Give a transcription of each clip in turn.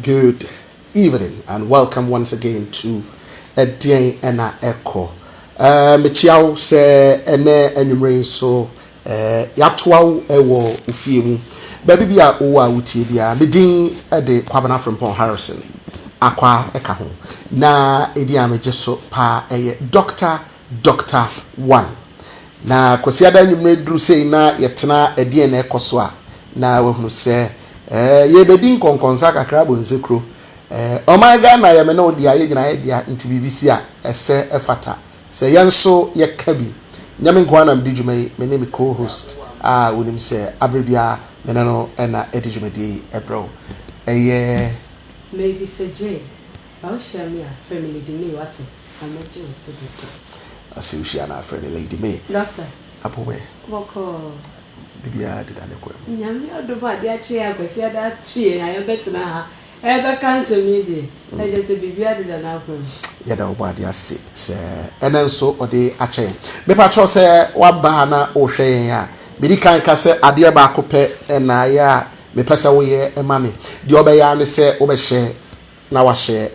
Good evening and welcome once again to Edien Nana Akuffo. Mechiao se ene enumere so yatoa ewo ufiemu. Baby bia owa utie bia medin de kwabana Frimpong Acquaah eka ho. Na edi ameje so pa eye Dr. 1. Na kwasi ada enumere dru sei na yetena Edien na ekoso a na wehunu se ye bedin konkonsa kakra bonzekro my God na ye me no dia ye gina ye dia nti bibisi a ese efata se yenso ye kabi nyame nkwa na mdijuma me ne me co-host wonim se abrebia me no na edijuma di ebro maybe se J ba share me a family di me what amaje so do asi we share na friend lady me doctor apo me boko bibia de dane ko nyame odoba de achi akwasi ada tue ayo betena ha ebe cancer me de e je se bibia de dane ko ya da oba de ase se enenso ode ache me pa cho se waba na o hwe ya bidi kan ka se ade ba akopɛ na ya me pesa wo ye ema me de obeya ne se obɛhye na wahye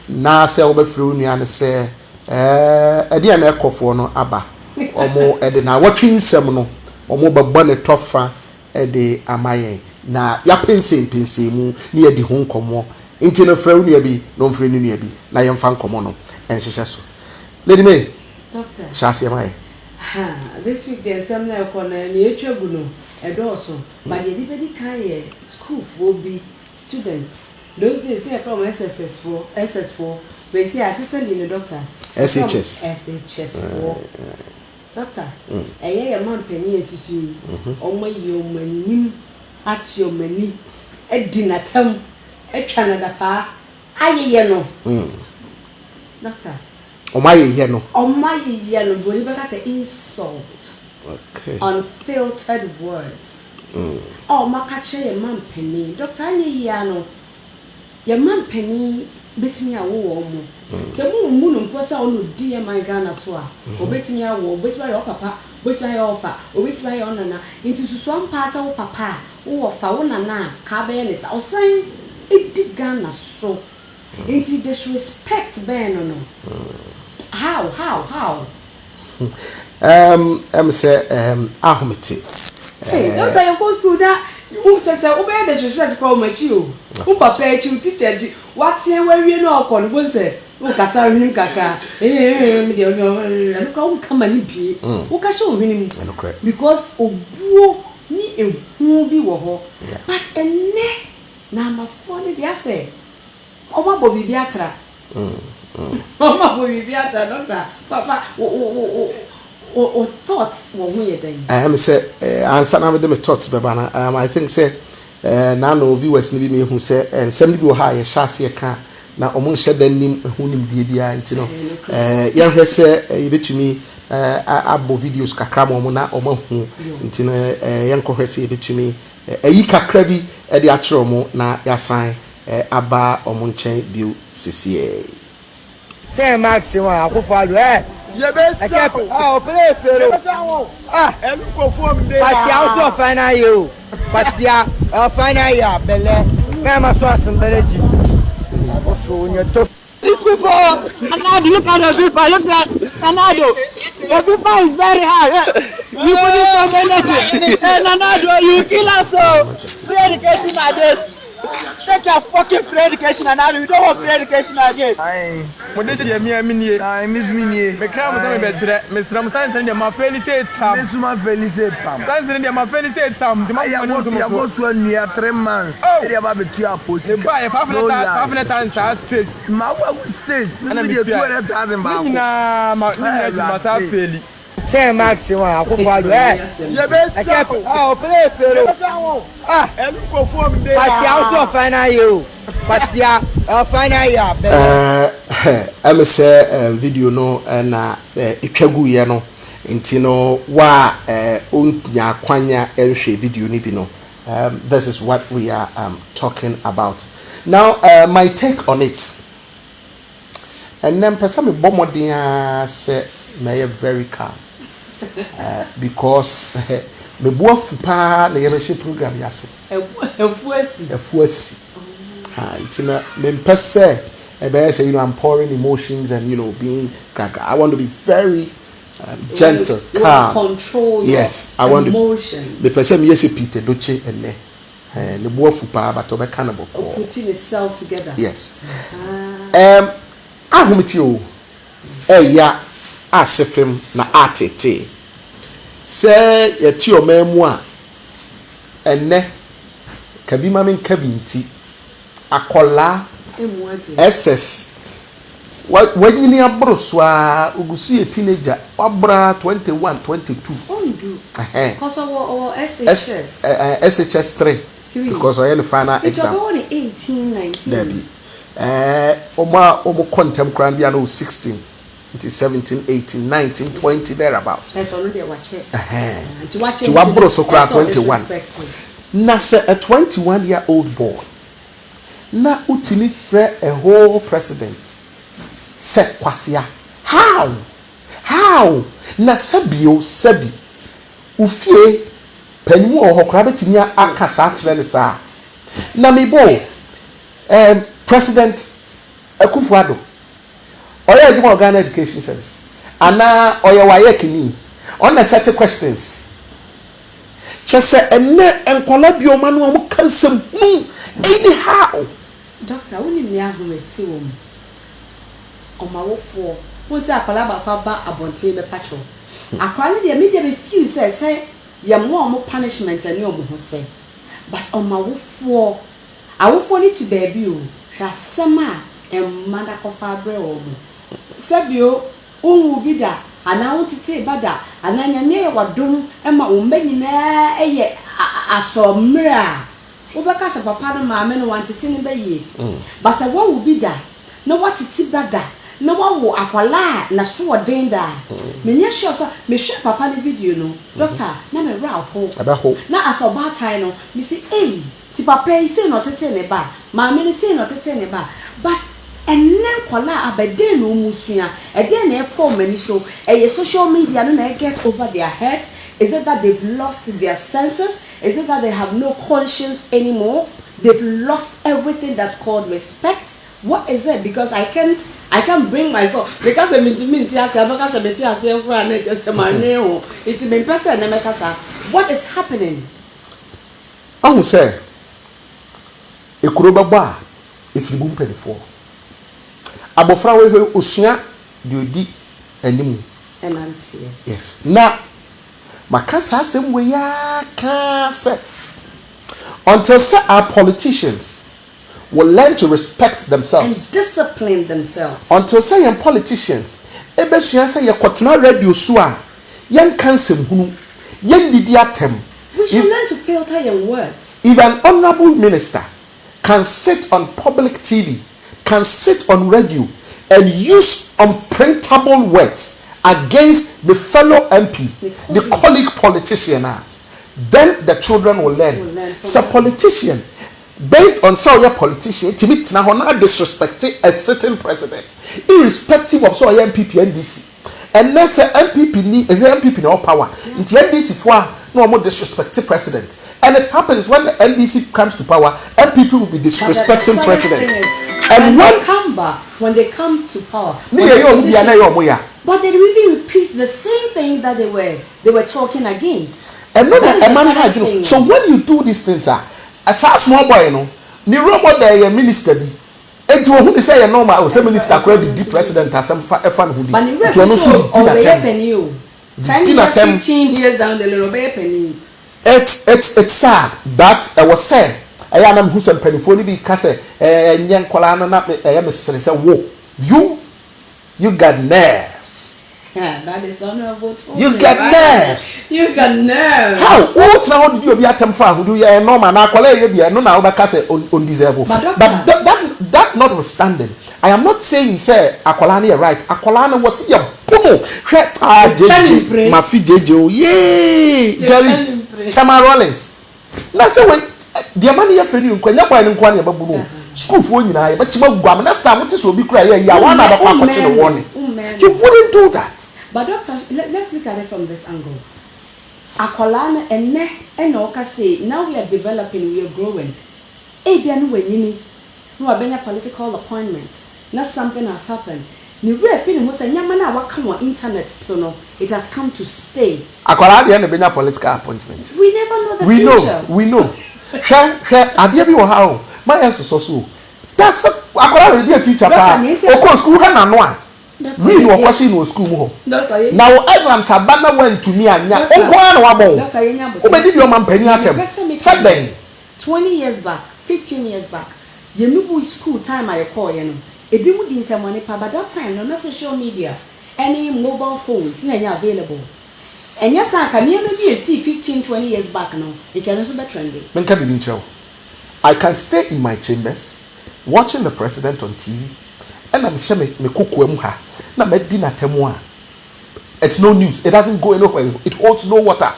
na se obɛfiri onua ne se ade na ekofo no aba omo ede na watwi nsɛm no omo bɛbɔ ne tofa ede amaye na ya pense mu ni yedi ho nkomo nti no fra onua bi no mfiri ni nua bi na yemfa nkomo no enhyehyɛ so lady me doctor chase amaye this week there's some na ekona ni etwagu no edoso but the bedi kan ye school for be student those days say from SS4 we say assistant in the doctor SHS for doctor ye man penny esusu omayi omanim at your mani edinatam etwana da pa ayeye no doctor omaye no boli beka say insult. Okay. Unfiltered words. Oh, makache ye man penny. Doctor anye no. Ye man penny betimi awo omo. Se mu no mposa onu die my Ghana so a. Obetimi awo, obetimi ayo papa, obetimi ayo ofa, obetimi ayo nana. Into susu ampa sa wo papa, wo ofa wo nana ka be ne sa. Osan edi Ghana so. Into disrespect be no. How? Say ahomete hey doctor you go school that who just say obey the disrespect call machi o who papa echi teacher di watie wawie no okon go say who kasa hwim kaka me de no come ani pie who ka show hwim because obuo ni ehu bi wo ho but enne na amafo ne dia say oba bo bibi atra oba bo bibi atra doctor papa o thoughts wo hu ye den say answer na me de me thoughts be bana I think say na no viewers ni bi me hu say ensem bi wo ha ye hyase ye ka na omo nhye dan nim hu nim die bia nti no ye hwe say ye betumi abo videos kakra mo na omo hu nti no ye nkɔhwe say ye betumi ayi kakra bi e de akere omo na yasan aba omo nchen bio sesie say maximum Akuffo Addo play Pasia final year. Pasia final year. Bele. Mama so assembly. Also, you top. These people, Nana, look at the people. Look at Nana. The people is very hard. You put it so many. Nana, you kill us so. Free education like this. Take your fucking free education and now you don't want free education again. What did you mean? I miss me. Me come to me better. Miss Ramsan send you my felicitate tam. Miss my felicitate tam. Send you my felicitate tam. I go to near 3 months. Area about to approach. The buy half an answer says. My wife says, "Maybe you 200,000 baht." Nah, my must have failed. Say maximum Akuffo Addo play Pasia final year. Pasia final year. Say video no na etwagu ye no nti no wa onya kwanya ehwe video ni bi no. This is what we are talking about. Now my take on it. And then person me bomodin say may very calm. Because me boafu pa na yebehye program yase efuasi Tina mempese say, you know, I'm pouring emotions and, you know, being gaga. I want to be very gentle, calm. Control yes, your I want emotions. The person yes Peter Doche and the boy fupa but over cannibal. Putting itself together. Yes. Ahumiti ya asefem na atete. Say yeti o memu a enne kabima men kabinti akola SS when you abroswa ugusu ye teenager wabra 21 22 ondu because our SHS 3 because I am the final exam. It's 18 19 Debbie omo contem kran bia no 16 into 17 18 19 20 thereabout. That's already a watch it. To wabro so kra 21 na say a 21-year-old boy na utimi frɛ a whole president say kwasia how na sabio sabi ufie panimu ohokra betimi aka sa kyerɛ ne sa na mebo President Akuffo Addo oya ejuma Ghana Education Service ana oya waye kini on set questions chese enne enkola bioma no am kansem anyhow. Doctor, when you near who is still on my wolf, who's a palaba abonte be patrol. I call the immediate few say, you're more punishment and you say. But on my wolf, I will fall it to baby you. Shasama and Nana Akuffo Addo. Sabio, will be that, and I want to say bada, and then you may what doom, and my woman I saw mirror. Obaka sa papa no maame no wantete ne baye ba sa wo wo bi da na watete bada na wo akwala na so woden da me nya sure so me hwe papa ne video no doctor na me ra ho na asoba tai no me say ti papa yi say no tete ne ba maame ne say no tete ne ba but enne kwala abede no musua ede na e form ani so social media no na get over their heads. Is it that they've lost their senses? Is it that they have no conscience anymore? They've lost everything that's called respect? What is it? Because I can't bring myself because I'm into me because I'm it's been person what is happening? I will say a kurobaba if you bump before. Abofra we usua di animu. Yes. Now makasa asem we ya ka say until say our politicians will learn to respect themselves and discipline themselves. Until say young politicians ebesua say yakotena radio so a yen kansem hunu yen didi atem. We should learn to filter your words. If an honorable minister can sit on public TV, can sit on radio and use unprintable words against the fellow MP, the colleague politician, then the children will learn. So politician, based on so your politician, to me now not disrespecting a certain president, irrespective of so your MPP NDC. And let's say MPP is MPP no power. In the NDC for no more disrespecting president. And it happens when the NDC comes to power, MPP will be disrespecting president. And when they come to power, but they really repeat the same thing that they were talking against. And so when you do these things, as a small boy, the robot there, minister, and to who say a normal, say minister, the president, as some fun who but you 10 years, 15 years down the little penny. It's sad that I was said. I am who sent penny be case and young colana not I am a say whoa you got nerves. Yeah, that is honorable. You got nerves. You got nerves. How? What now do you be at them for? Do you know man? I call you be no now because undesirable. But that notwithstanding, I am not saying say Akolani are right. Akolani was your boom. JJ, my fee JJ. Yay, Jerry, Chama Rollins. That's the way. The money you friend you when you buy in Kwani babu. School for you now, but you go. That's time. What is will be crying? You want to continue warning. You wouldn't do that. But doctor, let's look at it from this angle. Akwala and Oka say now we are developing, we are growing. Ebianu wenini no abenya political appointment. Now something has happened. Ni we feeling was a nyamana wa come on internet so no it has come to stay. Akwara dey na benya political appointment. We never know the future. We know. Hwe ade bi wo ha o. My yes so. That's akwara dey future pa. Oko school ha na no a. We no kwasi no school mo. Now exams abana went to me anya. Onko na wa bon. Obedi bi o man pani atem. Said then 20 years back, 15 years back. Yenubu school time I call you know. Ebi mu di nsem money pa, but that time no social media, any mobile phones na available. And yes, I can never be see 15-20 years back now. It can also be trendy. I can stay in my chambers watching the president on TV, and I'm sure me kuku ha na me di na temu a. It's no news. It doesn't go anywhere. It holds no water.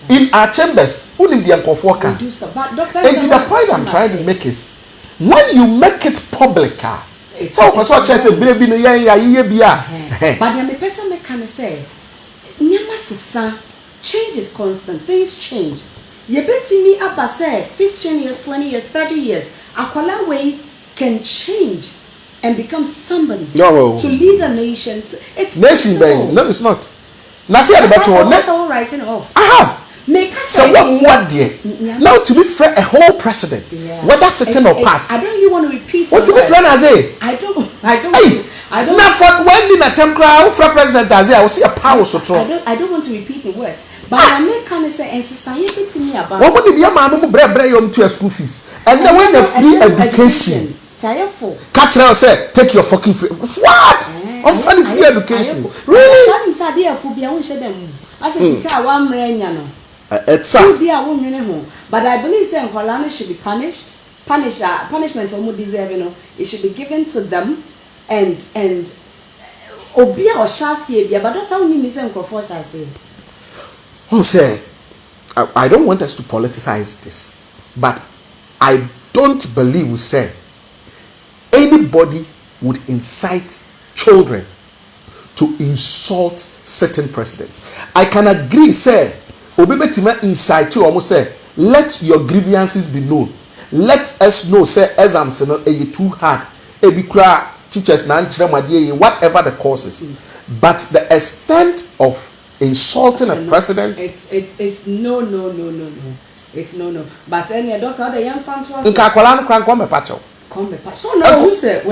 In our chambers, who in the Akuffo Addo. It's the point I'm trying to make is when you make it public. So what I say, baby, no but the person me can say, change is constant. Things change. You bet me up say 15 years, 20 years, 30 years. Akwala way can change and become somebody to lead a nation. It's nation thing. No, it's not. That's all writing off. I have. So what dear? Now to be fair, a whole president, whether certain or past. I don't even want to repeat. What to be fair, I don't. Now for when in a term crowd for president as I will see a power so strong. I don't want to repeat the words, but I make kind of say and society to me about. What would be a man who break to a school fees and then when the free education. Catch her say take your fucking free. What? I'm funny free education. Really? I'm sad there for be I won't share them. I said one no. It's but I believe saying Kolani should be punished. Punishment almost deserving. It should be given to them and obia or shall say but don't tell me Mr. Akuffo shall say. Oh say I don't want us to politicize this, but I don't believe we say anybody would incite children to insult certain presidents. I can agree say Obibetima incite you almost say, let your grievances be known. Let us know, say, exams are too hard. Ebikra teachers whatever the causes. But the extent of insulting a president. It's no. It's no. But any doctor, the young fans was. So no, who said?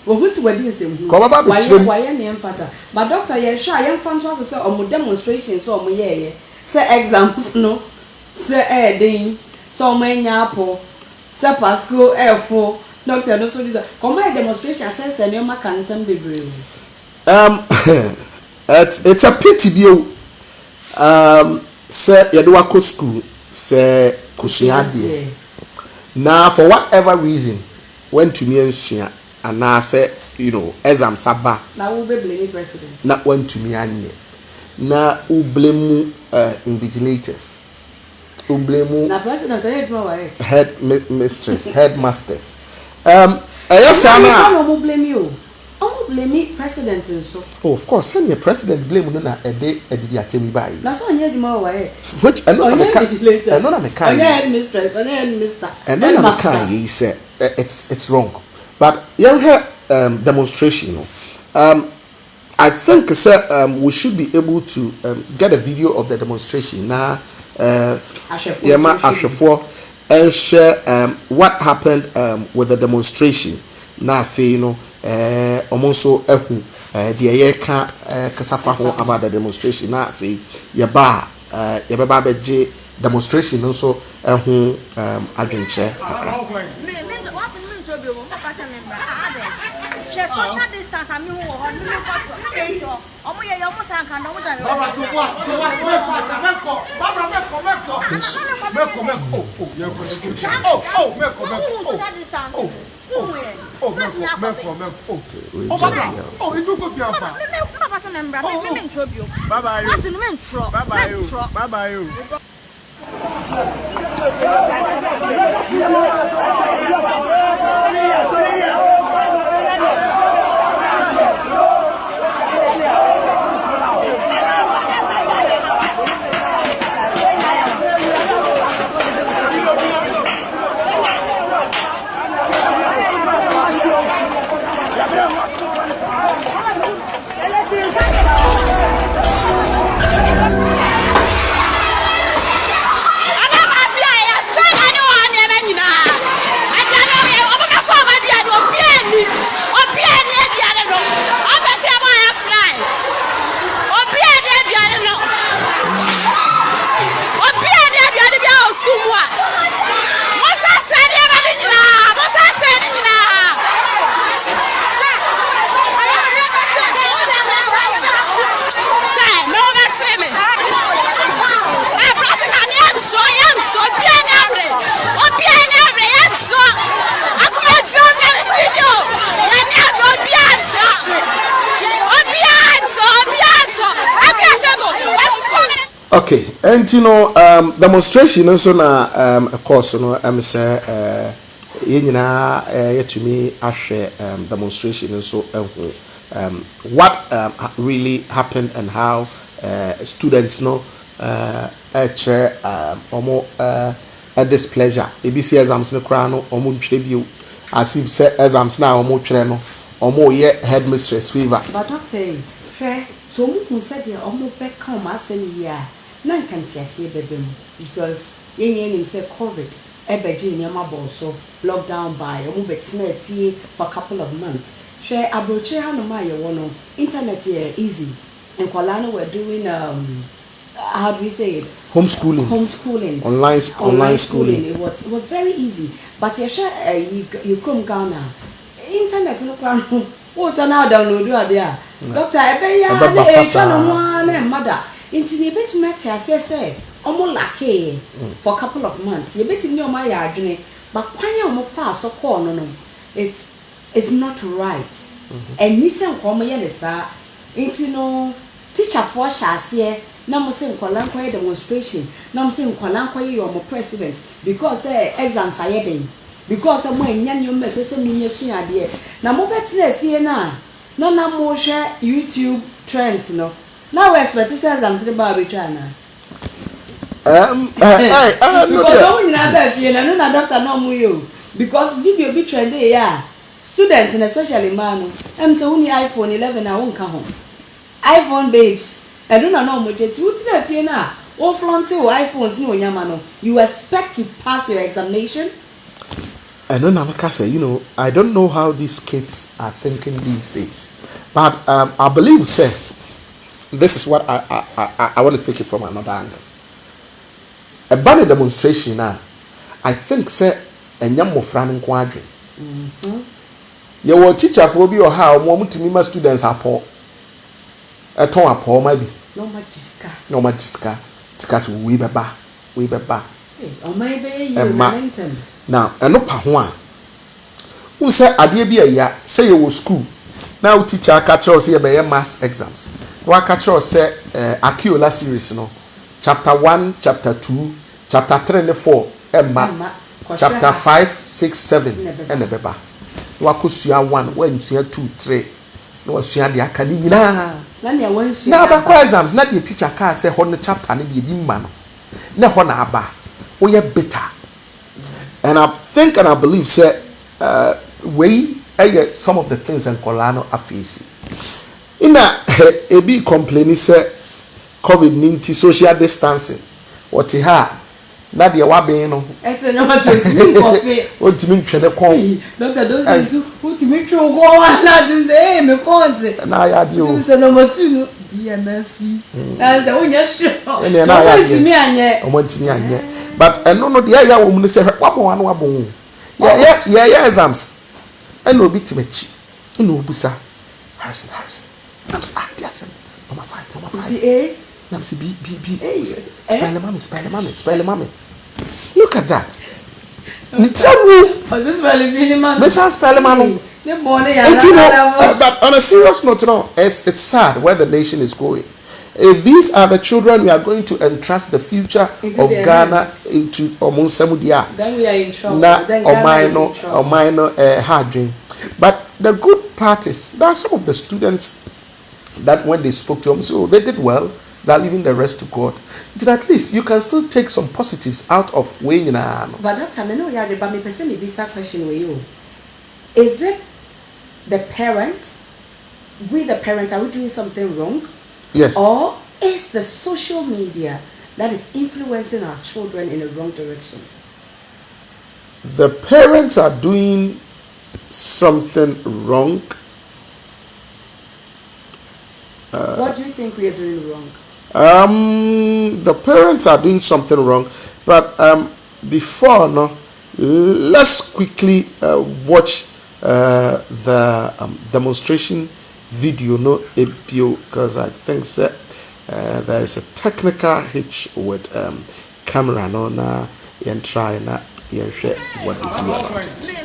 Well, who's wedding him? Why name fatter? But doctor, you're sure I am fantastic so on demonstrations so my yeah. Say exams no, say ding, so many apple, say Pasco F4, doctor no so this. Come my demonstration says and your can send be brave. It's a pity view. Say Yaduako school, say Kusiadi. Now for whatever reason, went to me and and I said, you know, exam saba. Now we blame president. Not went to me and now we blame invigilators. We blame na president head mistress, headmasters. Yes, I don't blame you. I don't blame president so. Oh, of course, send your president blame no na a day a did atemi by. That's why you more way. Which another invigilator. Another kind. Head mistress, head mister. Another kind he said it's wrong. But you have demonstration. I think we should be able to get a video of the demonstration now. And share what happened with the demonstration. Now, also the ayeka kasafa about the demonstration. Now, yaba demonstration also adventure. Social distance, I mean, and you know demonstration nso na of course no say yenyina yetumi ahwe demonstration nso what really happened and how students no chair a displeasure ABC exams no kra no omo ntwere bio as if say exams na omo twere no omo ye headmistress favor but doctor fair so mu said the omo be come asem ya na nkantiase bebem because yenye nim say covid ebeji nyama boso lockdown by omo betina fie for a couple of months share abroche hanoma ye wono internet here easy and kwalana were doing how do we say it? Homeschooling. Online schooling. It was very easy. But you come Ghana. Internet no plan. What now download you there. Doctor, I be ya na mother. Into the bit matter say omo lake for a couple of months. You bet in your my adwene. But kwanya omo fa so call no. It's not right. And nisen ko omo ye ne sa. Into no teacher for shase na mo se nkwala nkwa demonstration na mo se nkwala nkwa your president because exams are yedin because mo anya nyom mesese minye suade na mo betina afie na mo hwe YouTube trends no na we expect say exams dey ba betwa na because o nyina ba afie na doctor no mo yo because video be trend dey ya students and especially man em say uni iPhone 11 na won ka ho iPhone babes I don't know much. It's what na o flaunting iPhones no nyama no. You expect to pass your examination? I don't know, you know, I don't know how these kids are thinking these days. But I believe, sir, this is what I want to take it from another angle. A banner demonstration now, I think, sir, and young Mofran quadrant. Your teacher for be or how more to me, students are poor. A ton of poor, maybe. No magiska. No magiska. Because we be ba. Oh, my baby, you momentum. Now, and no pahwa. Who say idea be a ya say you school. Now teacher catch us here by mass exams. What catch us say Akuffo series no. Chapter 1, chapter 2, chapter 3 and 4. Emma. Chapter 5, 6, 7 and the beba. Wakusua 1, when you 2, 3. No sua de aka ni nyina na ne wansu na ba kwa exams na de teacher ka say ho no chapter ne de ma no na ho na aba wo ye bitter and I think and I believe say some of the things in Colano are facing ina ebi complaining say COVID-19 social distancing what ha na de wa ben no ete no to coffee o timi twene kon doctor those is who timi twe go wa na to say me konte na ya de o to say number 2 BMC na say onya sure na ya timi anye o timi anye but no de ya wo mu say wa mo anu abon ya exams and no bit mechi no busa Harrison I'm Harrison number 5 see I'm see B spell mommy look at that this spell man but on a serious note no it's sad where the nation is going. If these are the children we are going to entrust the future of Ghana into Omunsemudia, then we are in trouble. Then hard dream. But the good part is that some of the students that when they spoke to them, so they did well, they're leaving the rest to God. Then at least you can still take some positives out of weighing. But that time I know you have the me person me this question with you. Is it the parents? We the parents, are we doing something wrong? Yes. Or is the social media that is influencing our children in the wrong direction? The parents are doing something wrong. What do you think we are doing wrong? The parents are doing something wrong, but before let's quickly watch the demonstration video because I think there is a technical hitch with camera and try what you feel about it.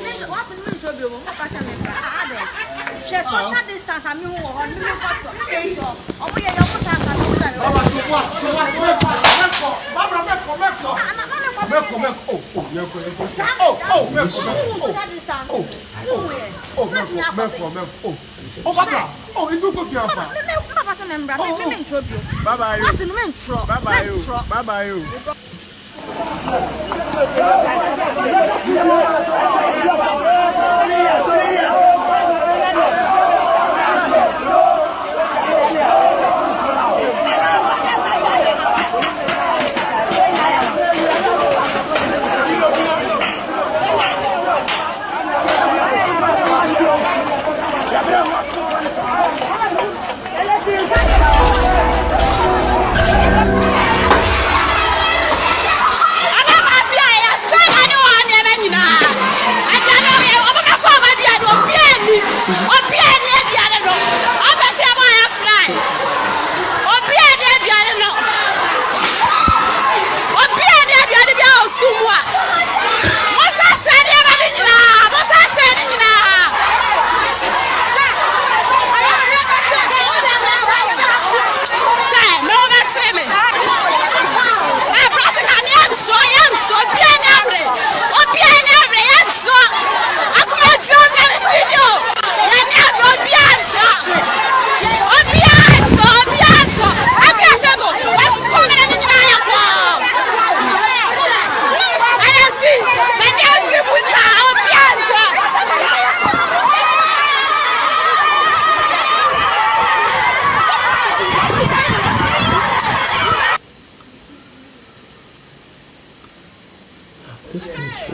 This thing is so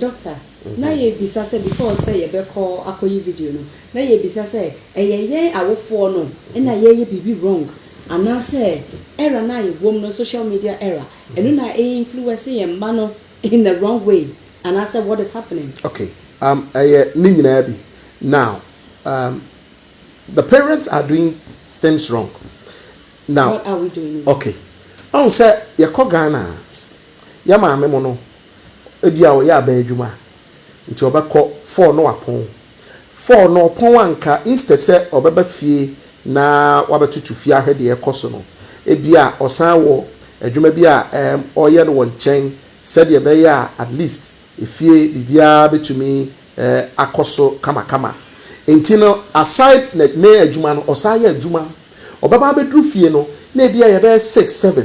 Doctor, na ye bisa say before say ye be call Akwayi video no. Na ye bisa say ye awofo no na ye bibi wrong. Ana say error na ye wom no social media error. Eno na influence ye mma no in the wrong way. And I said what is happening? Okay. Bi. Now, the parents are doing things wrong. Now, what are we doing? Okay. I say ye ko Ghana. Ya maame mo no ebia o ya ba adwuma nti obekọ 4 no apon 4 no pon anka instead say obeba fie na wabetutu fie ahwede ekoso no ebia osan wo adwuma bi a oye no wonchen said ye be ya at least efie bibia betumi akoso kama enti no aside na me adwuma no osan ye adwuma obeba bedru fie no na ebia ye be 6 7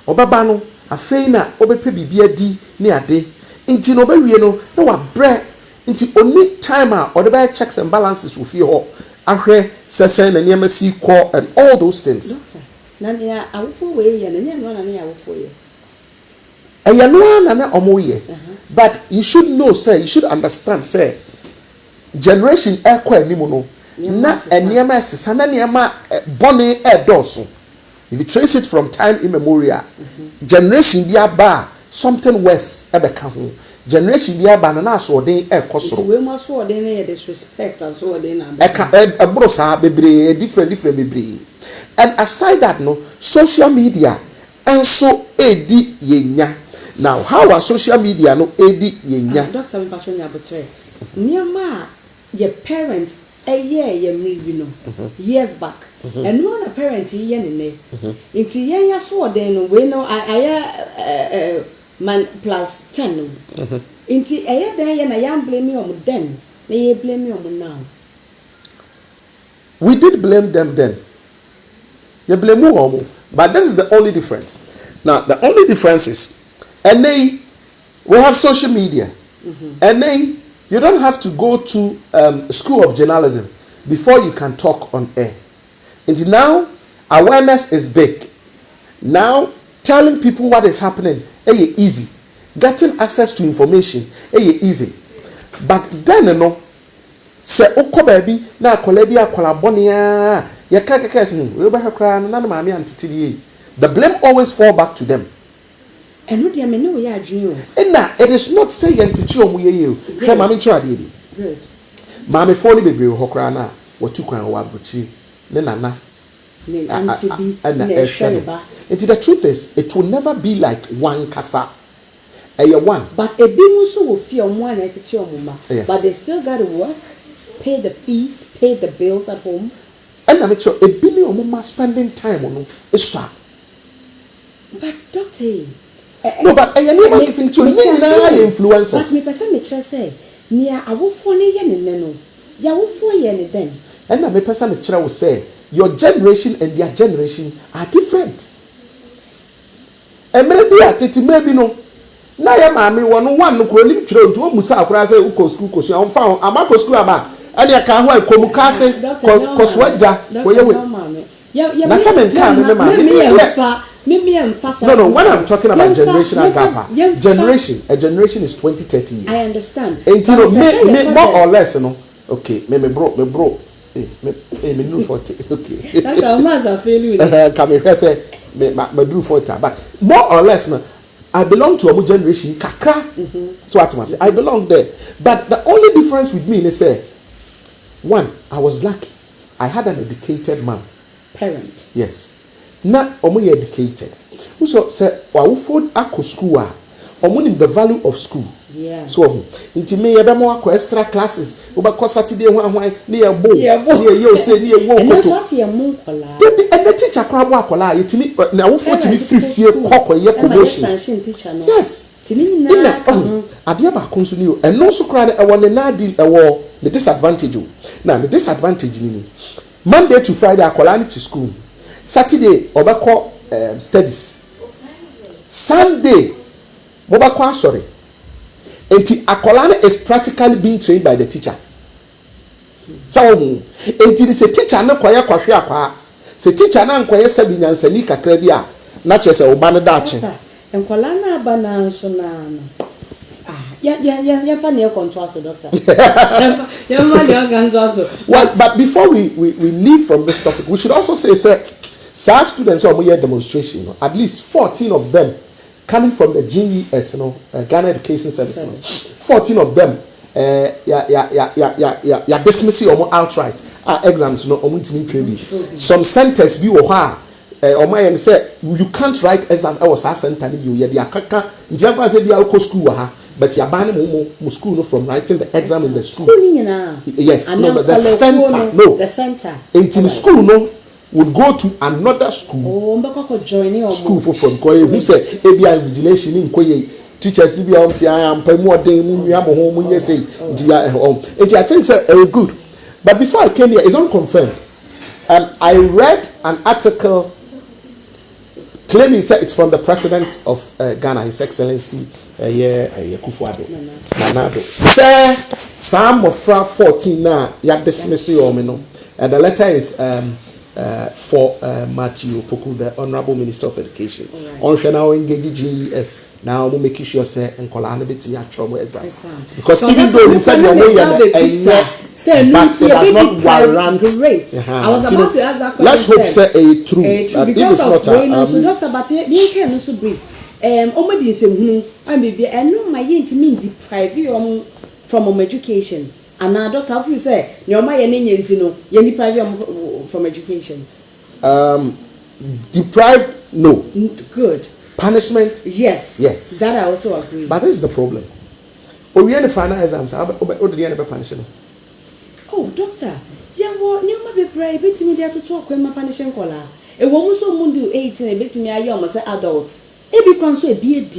obeba no afei na obepe bibia di ni ade inti no bewie no na wa bre inti only time a or the checks and balances will feel ahwe sesen na niam si call and all those things. Doctor, na ya awofo we ye na nya no na ya awofo ye. na omoye. But you should know, say, you should understand, say, generation ekwa ni no. Na eniyama sisa na niyama bone edoso. If you trace it from time immemorial, generation bi aba something worse ebeka ho. Generation bi aba na so den ekosoro. We must so den na disrespect as so den na. Ebro sa bebre different bebre. And aside that no, social media enso edi yenya. Now, how are social media no edi yenya? Dr. Mpachonya Botre. Niyama your parents ye no years back. And no one parent ye ne. Inti ye so den we no man plus 10 no. Inti den ye na yam blame you then. Na ye blame you now. We did blame them then. You blame you, but this is the only difference. Now, the only difference is, and then we have social media, and then you don't have to go to school of journalism before you can talk on air. And now awareness is big. Now telling people what is happening is easy. Getting access to information is easy. But then you know, say oko baby na akola bonia ya kaka we ba kra na na maami antitiri. The blame always fall back to them. And what do you mean we are dream? It is not say entity omu ye. Say maami ncho ade bi. Good. Maami phone bebre ho kra na watu kwan wa buchi ne nana. And the truth is, it will never be like one kasa. One. But a big so will feel one entity or mama. Yes. But they still got to work, pay the fees, pay the bills at home. And I make sure a billion mama spending time on it. But doctor, no, but I am marketing to influencers. But me person say near I will phone yen no. Ya will phone yen then. And I me person will say your generation and their generation are different. And maybe maybe no. Na ya maami wonu one no ko ni tro ntu musa akura say uko school ko so am fa amako school aba and ya ka ho komuka say ko swaja ko yewe na some nka me maami no when I'm talking about generational gap a generation is 20-30 years. I understand. And you know me more or less no okay me bro me no 40 okay that almost a failure come here say me do 40 but more or less no I belong to a generation kakra. So what I say, I belong there. But the only difference with me is one, I was lucky. I had an educated man. Parent. Yes. Not only educated. So say wa ufod ako school omunim the value of school. Yeah. So inti me yebe mo akọ extra classes. Oba ko Saturday hwan ne ye bo. Ne ye say ne ye wo koto. And that's ye mon kola. Debi and the teacher kra bo akola yetimi na wo fo timi free fie kokọ ye promotion. Yes. Timi na ade ba konso ni o. Eno so kra e wo ne na di e wo the disadvantage o. Now the disadvantage ni Monday to Friday akola ni to school. Saturday obekọ studies. Sunday mobakọ sorry. Enti akolane is practically being trained by the teacher. So enti the teacher na kwaya kwahwe akwa. Se teacher na nkwaya sabi nyansani kakra bi a na chese oba no dache. Enkwala na aba na so na ya fa ne control so doctor. Ya ma le control so. But before we leave from this topic, we should also say some students are here demonstration, at least 14 of them coming from the GES, Ghana Education Service. 14 of them, dismissing outright. Exams, some centers be or say you can't write exam. I was center you school, but you're banning school from writing the exam in the school. Yes, no, but the center, no, the center. In school, no. Would go to another school. School for from Koye. Who said ABI vigilation in Koye? Teachers, I am pay more than home. Yes, I think so. Good. But before I came here, it's unconfirmed. I read an article claiming it's from the president of Ghana, His Excellency Akuffo Addo. Nana Akuffo. Sir, some of 14 now, you dismiss you, and the letter is for Matthew Opoku, the Honorable Minister of Education. On now engage GES now we make sure say and call an bit exams. Because even though you said your way but it does not warrant. Great. I was about to ask that question. Let's hope say a true. Because of not so doctor, but me can also brief. Omedi say I maybe I know my mean deprive from education. And now doctor, if you say your my you deprive from education. Deprive no. Good. Punishment? Yes. Yes. That I also agree. But this is the problem. We are the final exams. How do you end up punishing? Oh, doctor. Yeah, well, you might be brave. Bet me there to talk when my punishing collar. A woman so mundu 18, a bit me a young as adults. A big one so a beard.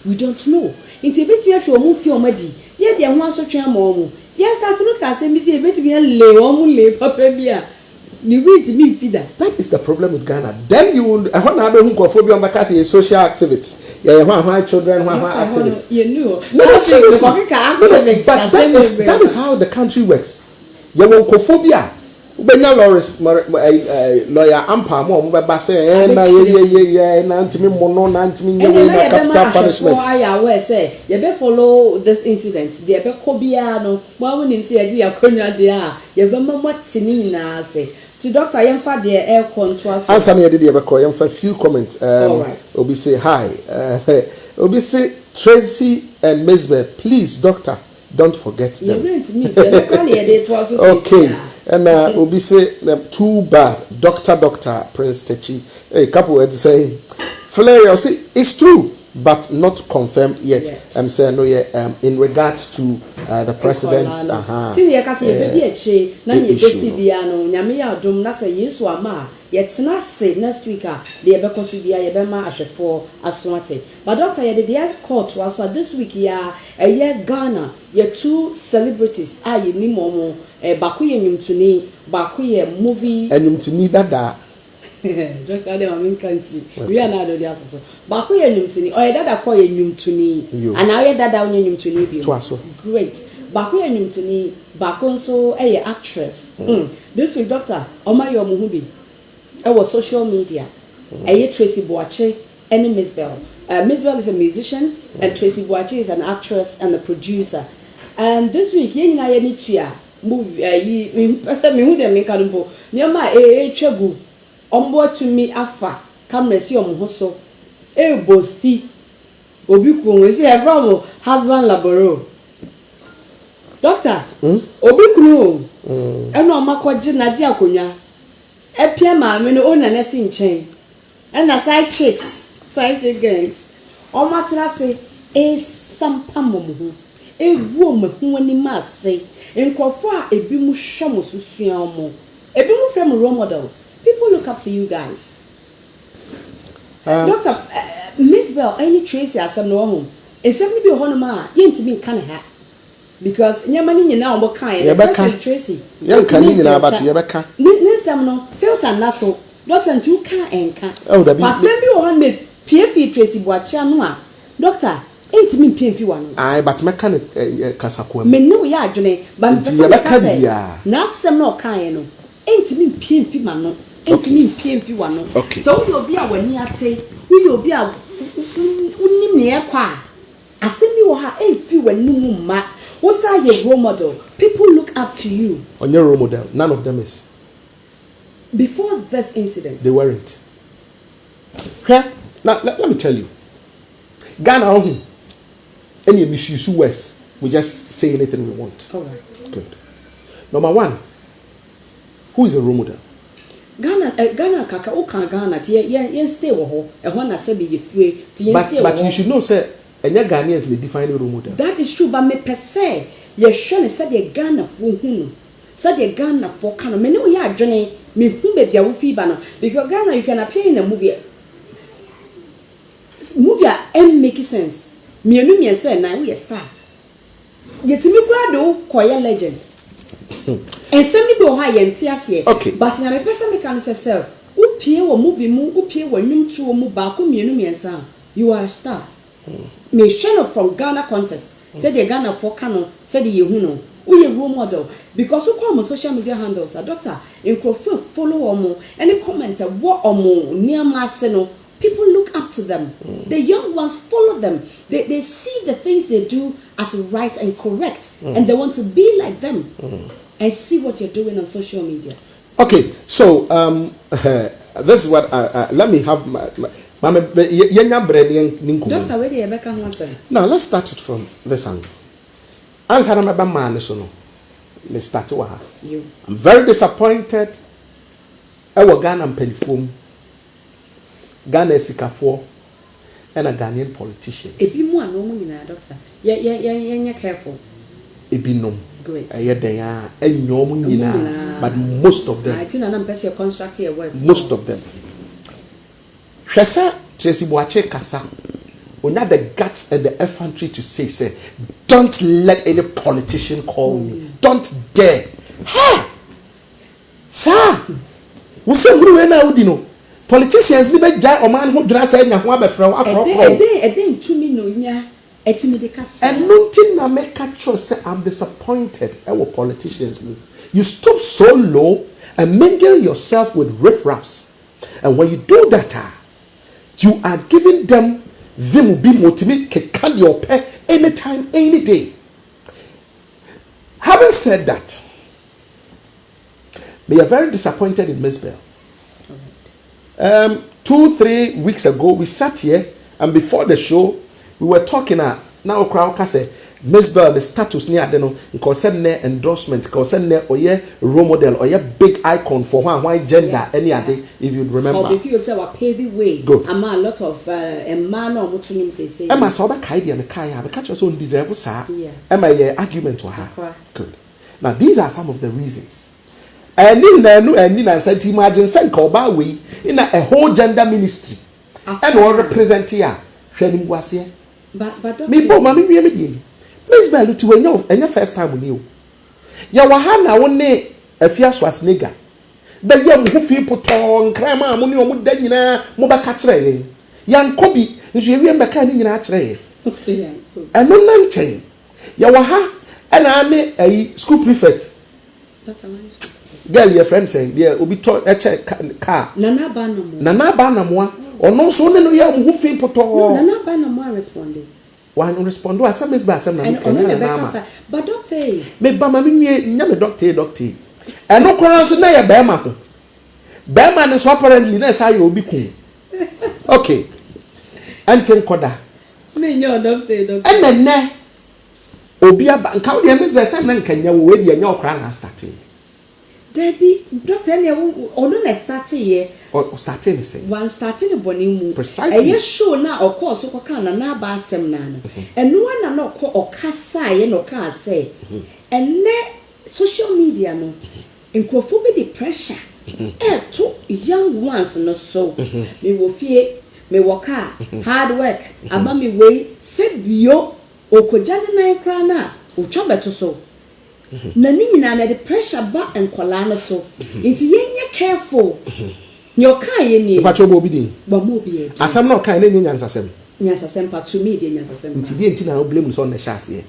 We don't know. Into a bit me a show move your muddy. Yet there was so charm mom. Yes, I look at say, Missy, a bit me a lay, papa beer. You read me feeder. That is the problem with Ghana. Then you will homophobia because it's social activists. Yeah, why children, why activists. You know. No, seriously. But that is how the country works. You will homophobia. Benya lawyer ampa mo say na ntimi mono na ntimi nyewe na capital punishment. I will say you be follow this incident. There be kobia no. Mo woni say agi akonwa de a you be mamotini na say. To doctor yemfa de air control. Answer me dey be call yemfa few comments. Obi say hi. Obi say Tracy and MZBel, please doctor, don't forget them. Okay. And Obi say too bad. Doctor Prince Techi. A couple words saying Flair say it's true but not confirmed yet. I'm saying no in regards to the president's next week the Ebekosubia Yebema Ashefo Aswate. But doctor the court was this week a year Ghana two celebrities ye Nimomo Bakuye Nyumtuni Bakuye movie and Nyumtuni Dada. Doctor can see. We are not the answer. Bakuye Nyumtuni or Dada Koye Nyumtuni and now Dada Nyumtuni. Great. Bakuye Nyumtuni Bakonso a actress. This week doctor Omayo Muhubi. Our social media. Tracy Boache and MZBel. MZBel is a musician and Tracy Boache is an actress and a producer. And this week, movie person me who dem make anumbo. Nyama chegu. Ombo to me afa. Camera si omo so. Bosti. Obi kunu si from husband laboro. Doctor. Obi kunu. Eno makoje na ji akonya. Epia maame no ona na si nchen na side chick gangs o matena se sampa momo ewu mahu ani ma se enkofo a ebi mu hwemo susua mo ebi mu frem role models. People look up to you guys. Doctor MZBel any Tracy asem no home esem bi ho no ma yentimi nka ne ha because nyamani nyina ombo kan especially Tracy yankani nyina abati yebeka nsem no filter na so doctor ntu kan enka pasem bi wo han me pf Tracy Boache no a doctor entimi mpemfi wa no ai but meka ne kasako me ne wo ya adwene ba mpesa say na asem no kan no entimi mpemfi ma no entimi mpemfi wa no so wo obi a wani ate wo obi a unim ne ekwa asem bi wo ha emfi wani mu ma. What's your role model? People look up to you. On your role model, none of them is. Before this incident, they weren't. Okay? Now let me tell you. Ghana, any misuse words, we just say anything we want. All right. Good. Number one, who is a role model? Ghana kaka o kan Ghana tie stay wo ho e ho na se be ye free tie stay wo. But you should know say enya Ghanaians may define a role model. That is true, but me per se, ye shone said ye Ghana for who said ye Ghana for kind of me no ya adwene me hu baby a wo fi ba no because Ghana you can appear in a movie and make sense. Me anu me say na we star. Ye timi gwa do koye legend. And send me do ha ye ntiase. Okay. But na me person me can say upie wo movie mu upie wo nwum tu wo mu ba ko me anu me say you are a star. Me shine from Ghana contest. Said the Ghana for canon, said the Yehuno, we a role model because we come on social media handles a doctor in follow omo any comment what omo near maseno people look up to them. The young ones follow them. They see the things they do as right and correct and they want to be like them and see what you're doing on social media. Okay, so this is what let me have my Doctor, where do you answer? Now let's start it from this angle. Answer my man so no. Let's start with her. I'm very disappointed. I was Ghana penifum, Ghana sikafo, and a Ghanaian politicians. If you want no money, doctor, yeah, careful. It be no. Great. They are but most of them. I think I'm your construct here words. Most of them. Shasa Tracy Boache Kasa. We have the guts and the effrontery to say, don't let any politician call me. Don't dare. Hey! Sir! We say who we now do know. Politicians be jai or man who dress and who have a friend. And nothing na make catch say I'm disappointed. Our politicians, you stoop so low and mingle yourself with riffraffs. And when you do that, you are giving them will be motivated to cut your pay anytime, any day. Having said that, we are very disappointed in MZBel. 2-3 weeks ago, we sat here and before the show, we were talking now crowd say MZBel the status near adeno concern endorsement concern oye role model oye big icon for one gender any other if you remember. Or if you say what pave the way. Good. I'm a lot of man or what you say. Emma saw back idea me kaya be catch us on deserve sir. Emma argument to her. Good. Now these are some of the reasons. And in said imagine send call by way in a whole gender ministry. And all represent here. Training was here. But me bo mama me die MZBel to when your first time with you ya wa ha na woni afia so asnega da yam hu fi potom krama mo ne o mu da nyina mo ba ka kire yen yanko bi nso ewie mbeka ni nyina kire yen eno na nchen ya wa ha ana ane ayi school prefect girl your friend saying there obi to car Nana Banamo ono so ne no ya hu fi potom Nana Banamo responded. One respond to some MZBel some na but doctor me ba ma me nya me doctor and no kran so na ya be ma ko be ma ne so apparently na say obi kun okay anten koda me nya doctor and ne obi aba nka wo de MZBel some na nkanya wo we de nya okran na start Debbie, doctor, or no starting here. Or starting the same. One starting a bonny precisely. And yes, sure now, of course, so can na ba sem nana. And no one not call or kasai no can say. And ne social media no. In Kofubi the pressure. To young ones no so. Me will fear, me work hard work. Aba me way, said yo, o kojani na ekrana, o chobe to so. Na nyina na the pressure back and kwala so nti yenye careful nyo kan ye ni pa chobo obi din ba mo bi e asam na kan na nyansasem pa to me de nyansasem nti de nti na blame so on the chance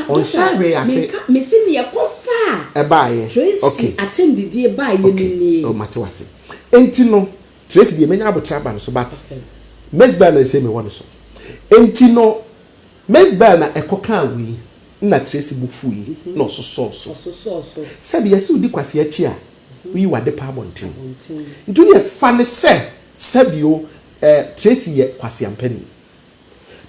on share ase me se me yakofa e ba ye okay attend the day ba ye ni o mate wase enti no Tracy de menya abotra ba no so but MZBel na say me won so enti no MZBel na ekoka wi na Tracy bufu yi no so sabi yesi udi kwase achi a wi wade pa bonten ntuni e fa ne sabi o Tracy ye kwase ampani.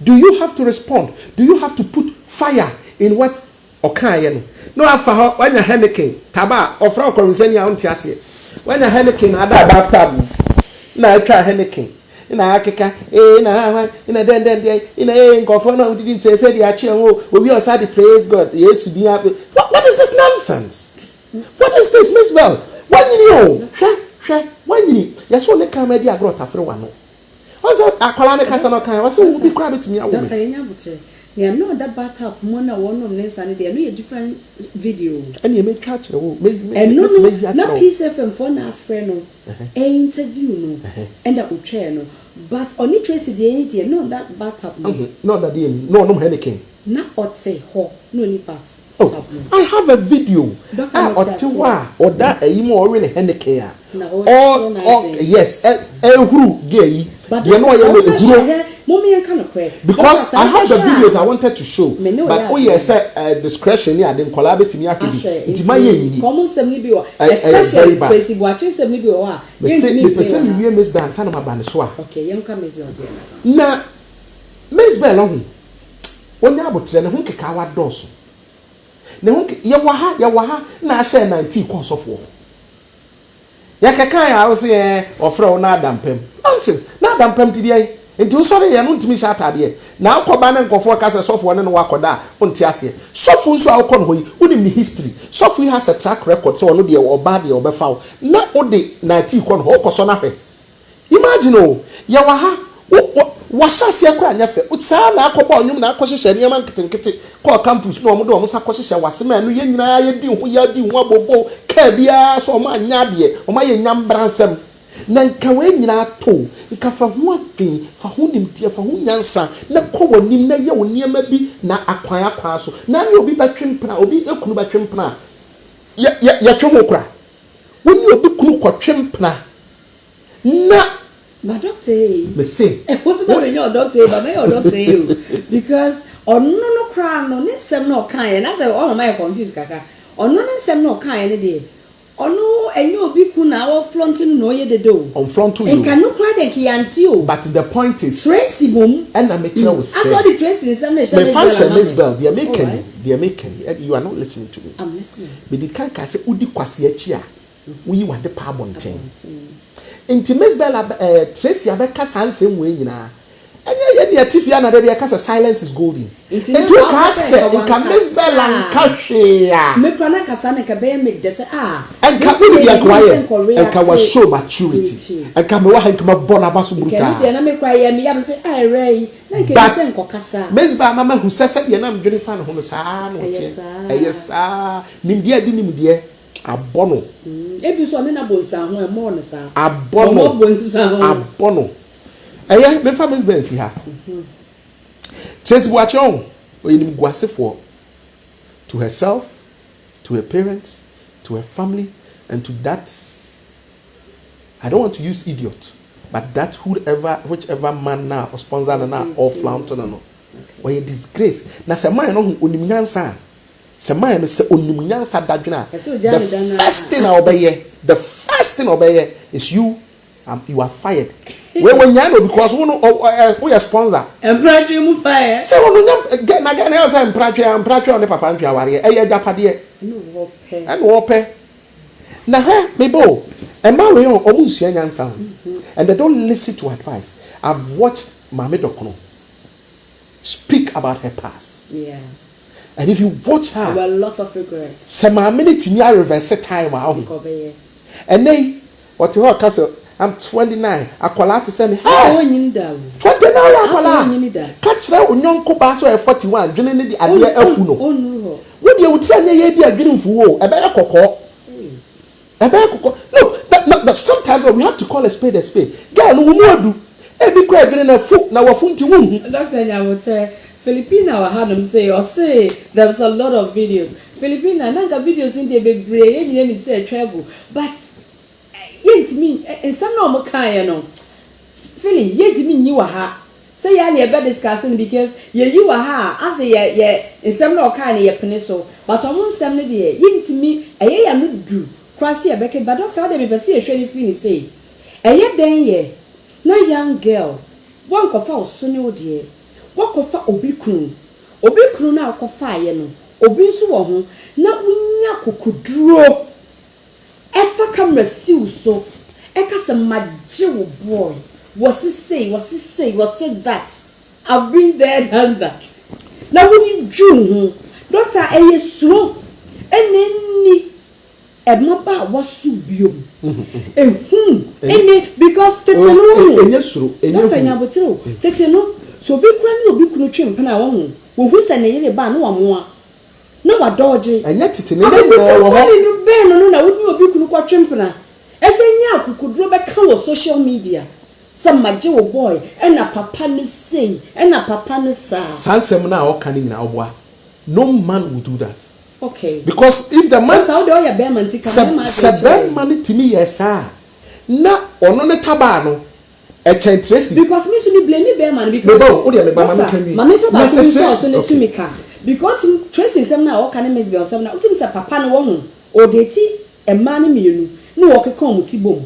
Do you have to respond? Do you have to put fire in what okaye no afa ho wanya Henneken taba ofra okwensani a onti ase wanya Henneken ada bathtub na atwa Henneken na akeka na den ina nkofo na didn't say the achi o obi osade praise God yes be what is this nonsense? What is this MZBel? Wanyini yeso ne kan medi agro tafre wa no also akwala ne kasa no kan wase wo bi kra betumi awo doctor yenya butre ne no da bathtub mo na wonom ne nsa ne de no different video and you make catch wo na Peace FM for na afre no interview no and that we try no but only Tracy the any no that bathtub no that no Henneken na ote ho no ni part. I have a video. Otewa or that more really Henneke. Or yes, who gay. But you know because I have the videos I wanted to show. But oh yes, discretion yeah, then collaborate me it's my common semibio, especially Tracy watching semibio. The person you miss dance and my baniswa. Okay, young come is your dear. Now, MZBel when you about to hunk a coward dorsal. Ne hunk yawaha na share 19 course of war. Yakakaya was here or throw Nana nonsense. Nana Akuffo Nti sorry ya no ntimi sha atade na akoba na nkofo kasa sofo ne no wakoda onti ase sofo nso akọ no hoyi unim ni history sofo has a track record so no de oba de obefa na ode na ti kọ no okoso na hwe imagine o ya wa ha washase akọ anya fe utsa na akoba onyum na akohye ne man kitenkete ko campus no omo do omo sakohye wasema no ye nyina ye di ho ya di ho abobo ka bia so omo anya de omo ye nyam bransem na nkawe nyina to nkafa ho adwen fa ho nimtie fa ho nyansa na kɔ wonim na ye woniema bi na akwan so na ne obi batwempna obi ekunu batwempna ya twemo kra woni obi kunu kɔtwempna na my doctor me say what's about your doctor but my doctor you because no kra no ne sem no kan na say all my confused kaka ono ne sem no kan ne de ono enyo obi ku na wo fronting no ye dedo on front to you and can no cry the kianti o but the point is Tracy mum and I'm making was I saw the Tracy in some nation MZBel they are making you are not listening to me. I'm listening but the can say udi kwase achi a we were the pa bonten into MZBel Tracy abeka sansem we nyina anya ye tifia na de kasa silence is golden into ka say can MZBel anka hwea me kwana kasa na ka be make dey say and can be quiet and can show maturity and can we have come born abaso brutal can na me kwaya me yam say ray na ke say nkokasa MZBel mama hu sese de na mdwene fa no ho saa no te yes nimdia di nimdia abono ebi so ne na bonsa ho e mo ne saa abono abono me fa MZBel si ha Tracy Buachon oyinim guasefo to herself, to her parents, to her family, and to that, I don't want to use idiot, but that whichever man now, or sponsor now, or flounder now, or a disgrace. Now, some man on unimyansa, some man say unimyansa dajuna. The first thing I obey is you. You are fired. When you know because we are sponsor. Empratry mu fire. Say we get na get else empratry on the papa ntwa ware. Eye japade. And wope. Na ha mebo. Emma we on omusua nyansa. And they don't listen to advice. I've watched Mame Dokono speak about her past. Yeah. And if you watch her, there were lots of regrets. Some minute in your reverse time out. And they what you castle I'm 29. Akwala to say me. Oh, nyinda. 29 akwala. Catch na onyonko ba so 41. Dwene ne di ade afu no. Onu ho. Wo de wuti anya ye di adwene mfu wo. Ebe yakokọ. Ebe yakokọ. Look, sometimes we have to call a spade a spade. Girl, wo mu adu. Ebi kwa adwene na fu na wafu nti wo hu. Dr. Nyawote, Filipina wa hadum say there was a lot of videos. Filipina nanga videos in the bebre ye nyine nim say travel. But yet me and some no kind no Philly yet me you ha say ya na be discussing because you were ha as ye in some no kind ye peniso but on some ne de yet me eye ya no du kwase e beke but doctor dey be say ehwe ni fini say eye den ye na young girl one kofa osone ode wakofa obi kunu na akofa ye no obi nso wo ho na wunya kokoduro efa camera siw so ekasa magic boy was he say that I've been there and that now when you do doctor eye suro eneni emaba wasu biom eni because teteno enye suro doctor nyabotiro teteno so bi kura ni obi kunu twempa na wo hu se ne yire ba na wo moa na wa dodge anya tete ne wo ho ni do be no na wo ni obi kunu kwa twempna ese nya akukuduro be ka wo social media some majo boy and a papa no say and a papa no sa sansem na o kan nyina obwa no man will do that. Okay, because if the man how do you bear man tika man to me yes na ono ne taba no e chentresi because me so blame me bear man because no o dey me ba man kan bi mama fa ba so ne timika because Tracy sem na o kan MZBel sem na utim say papa no wo ho o deti e man ne mienu no wo keka mu tibom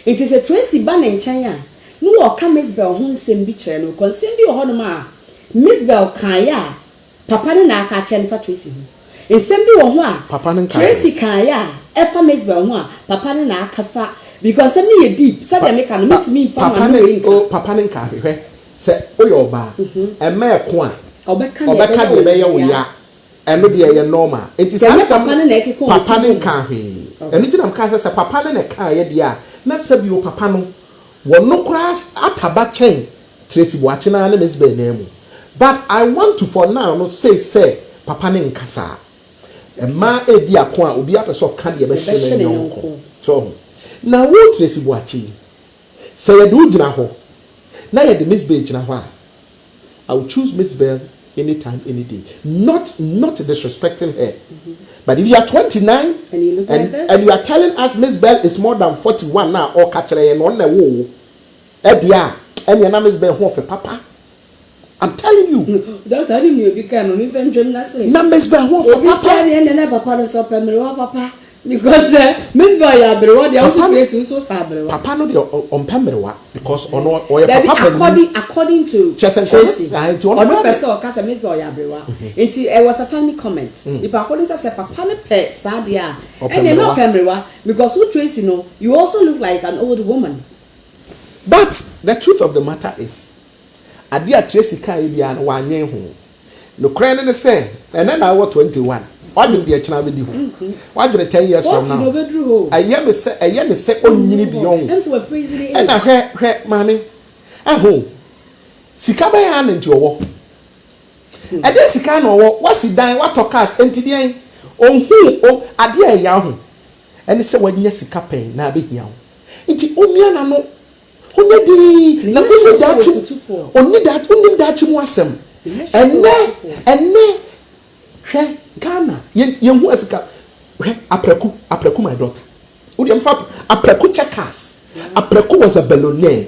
it is a Tracy ba ne nchen ya no wo ka MZBel ho nsem bi kire no konsem bi o ho no ma MZBel kan ya papa ne na aka kire ne fa Tracy ho ensem bi wo ho a papa ne kan Tracy kan ya e fa MZBel ho a papa ne na aka fa because some ye deep said they make an meet me from papa ne kan hwe se oyo ba e ma ko a obeka de be ye wo ya eno de ye normal it is papa ne kan hwe eno ti na mka se papa ne kan ye de a na se bi o papa no wo no class ataba chen Tracy Boachi na na MZBel na mu but I want to for now not say papa ne nkasa e ma e di akon a obi apeso ka de be hye na yonko so na wo Tracy Boachi say you do gina ho na ye de MZBel gina ho I will choose MZBel anytime any day not disrespecting her but if you are 29 and you look and you are telling us MZBel is more than 41 now or kachere no na wo e dia and na MZBel ho for papa I'm telling you don't tell me you become me friend dream na say na MZBel ho for papa say na papa no so pemere papa because MZBel ya brewa dey also Tracy so sabrewa papa no dey on pemrewa because ono or papa according to Tracy ono person o ka say MZBel ya brewa enti it was a funny comment if according say papa ne pe sadia and they not pemrewa because who Tracy no you also look like an old woman but the truth of the matter is adia Tracy kai bia na wanye ho no kran ne say and then I was 21 why did the china be di ho why did 10 years from now ayem say onyini bi yon and na hwe mami aho sika ba ya nti owo e dey sika na owo wasi dan watokas entidian onhu ade ya ho ene say wanya sika pen na be hia ho nti omia na no onye di na oni dachi mu asem enne hwe Ghana yenhu asika hwe apreku my daughter odi mfa apreku checkers apreku was a billionaire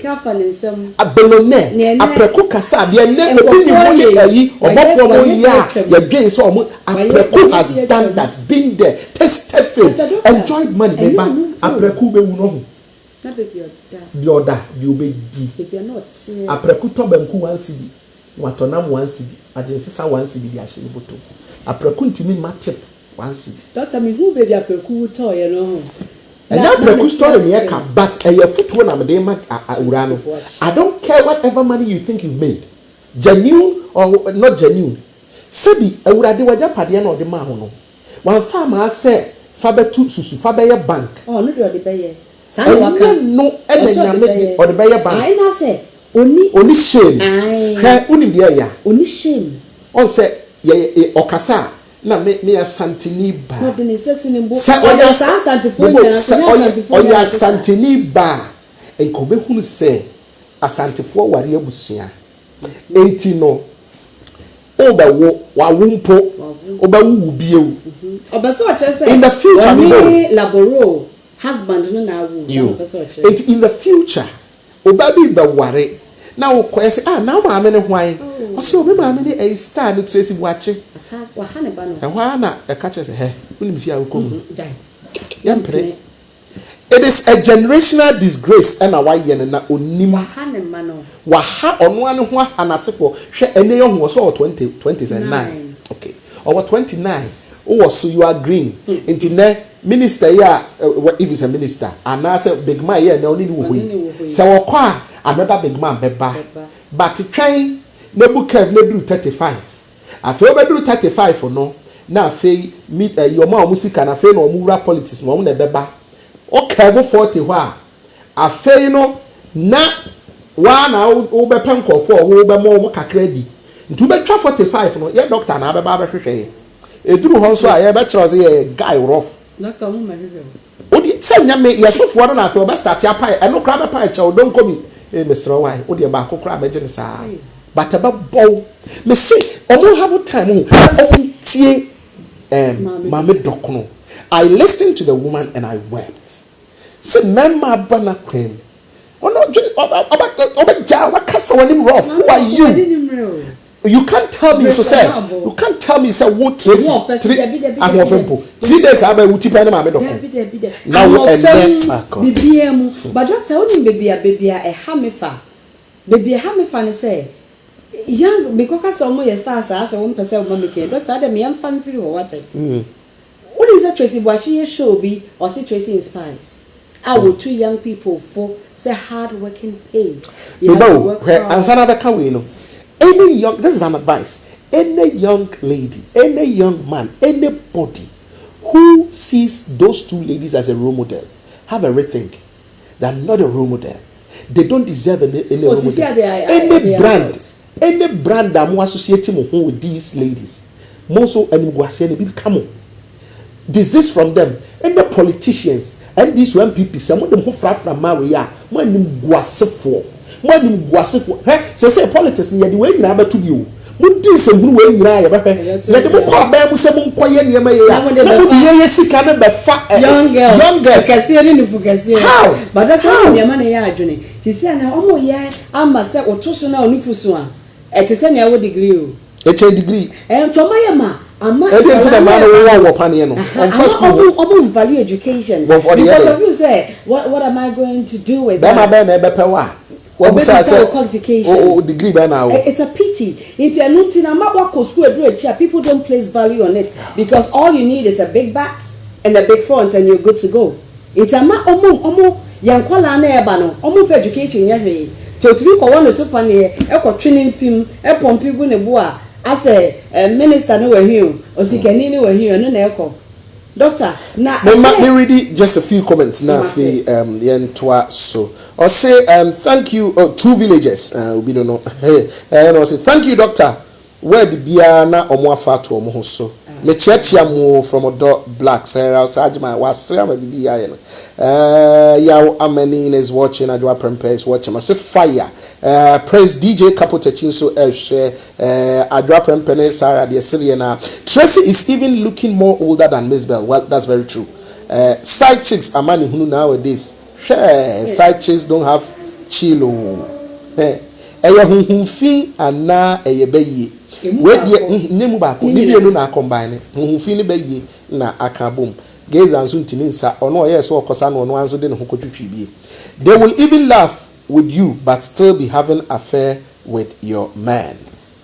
apreku kasa de ne obi ni mo yi obofo mo ya ya dwen so omo apreku has done that been there tested faith enjoyed money beba apreku be wu no ho na baby oda bi obegi apreku to banku 1 cedi watonam 1 cedi agency 1 cedi bi ahye boto apreku ntimi matip 1 cedi doctor me who baby apreku to ye no and that apreku story me ka but your footwo na me dey ma awura no I don't care whatever money you think you've made genuine or not genuine sebi awura de waja pade na ode ma ho no wan fa ma say fa betu susu fa be ye bank oh no do de be ye Sani waka no nyame or the beyer bank I na say oni shame he unim de ya oni shame on say ye okasa na me santini ba no de sesi ni mbo oya santini ba enkobe hunu say asantifo ware abusua enti no obawo wawumpo obawu biewu obaso say in the future me laboro husband no na wu it in the future obabi be ware na wo kwese na ma me ne hwan o se obi ma me ne a star no Tracy Boachi wa ha ne ba no hwan na e ka chese he unim fi akomu yampre it is a generational disgrace and why ye na onim wa ha ne ma no wa ha ono ane ho anasefo hwe ene ye ho so 29 okay or 29 oh so you are green into ne minister ya if it's a minister and now say big man here na only wo yi say wo kwa another big man beba but twan na bukev na duru 35 afei obeduru 35 no na afei your ma musika na afei na omura politics mo na beba o kevo 40 ho a afei no na wa na wo be penkofo wo be mo kakra di ntu be twa 45 no ye doctor na beba be hwehwe eduru ho so a ye be kire say ye guy rough doctor mo mahwehwe odi se nyame yesofo no na afei obe start apa eno kra be pa eche odon komi Mr. Why, or the back crab, but about bow. Me say, I won't have a time. Mammy Dokono. I listened to the woman and I wept. Said, Mama Bana Queen. Oh no, who are you? You can't tell me so say. You can't tell me say what 3 days I be uti pe na Mama Dokono. Now but doctor only baby a hamefa. Baby a hamefa ne say young because some more stars as a 1% of make doctor Adam young fan feel what what is that Tracy Washi show be or see Tracy inspires our 2 young people for say hard working pays any young, this is an advice, any young lady, any young man, anybody who sees those 2 ladies as a role model have a rethink. They're not a role model. They don't deserve any role model. Any brand that more associating with these ladies, more so and come on. Disease from them. And the politicians and these one people, some of them who far from Maria, when you for say politics near the way you never to you. Would do some blue way, let them call them some quiet near my young girls. How? But that's how your money are doing. She said, oh, yes, I must say, or Tosuna or Nufusua at a senior degree. It's a degree. And to my mamma. I'm not value education. Because of you say, what am I going to do with that? Qualification. Oh, degree by now. It's a pity. It's a nothing. I'm not what school do a chair. People don't place value on it because all you need is a big back and a big front, and you're good to go. It's a ma young kwala na ebano for education yahwe. To three ko one to pan here. Training film. Pump people ne boa. As a minister no were here or sikanini were here no na Doctor, now let me read just a few comments now. So or say thank you. 2 villagers. We don't know. And I say thank you, doctor. Where the biana omoafa to omo so. Me chiachia mo from Odo Black. Sarah Sajma was Sarah baby ya Amenin is watching. Adwa Prempe is watching. I say fire. Praise DJ Capote Chinso share. Adwa Prempe Sarah the Syriana. Tracy is even looking more older than MZBel. Well, that's very true. Side chicks are money who nowadays. Side chicks don't have chilo. Eya hunfi ana eyebeye. We die nemu ba ko ni bienu na combine. Hunfi ni beye na akabom. Gaze anso ntini nsa ono oye so okosa no ono anso de ne hokotwitwi bie. They will even laugh with you but still be having affair with your man.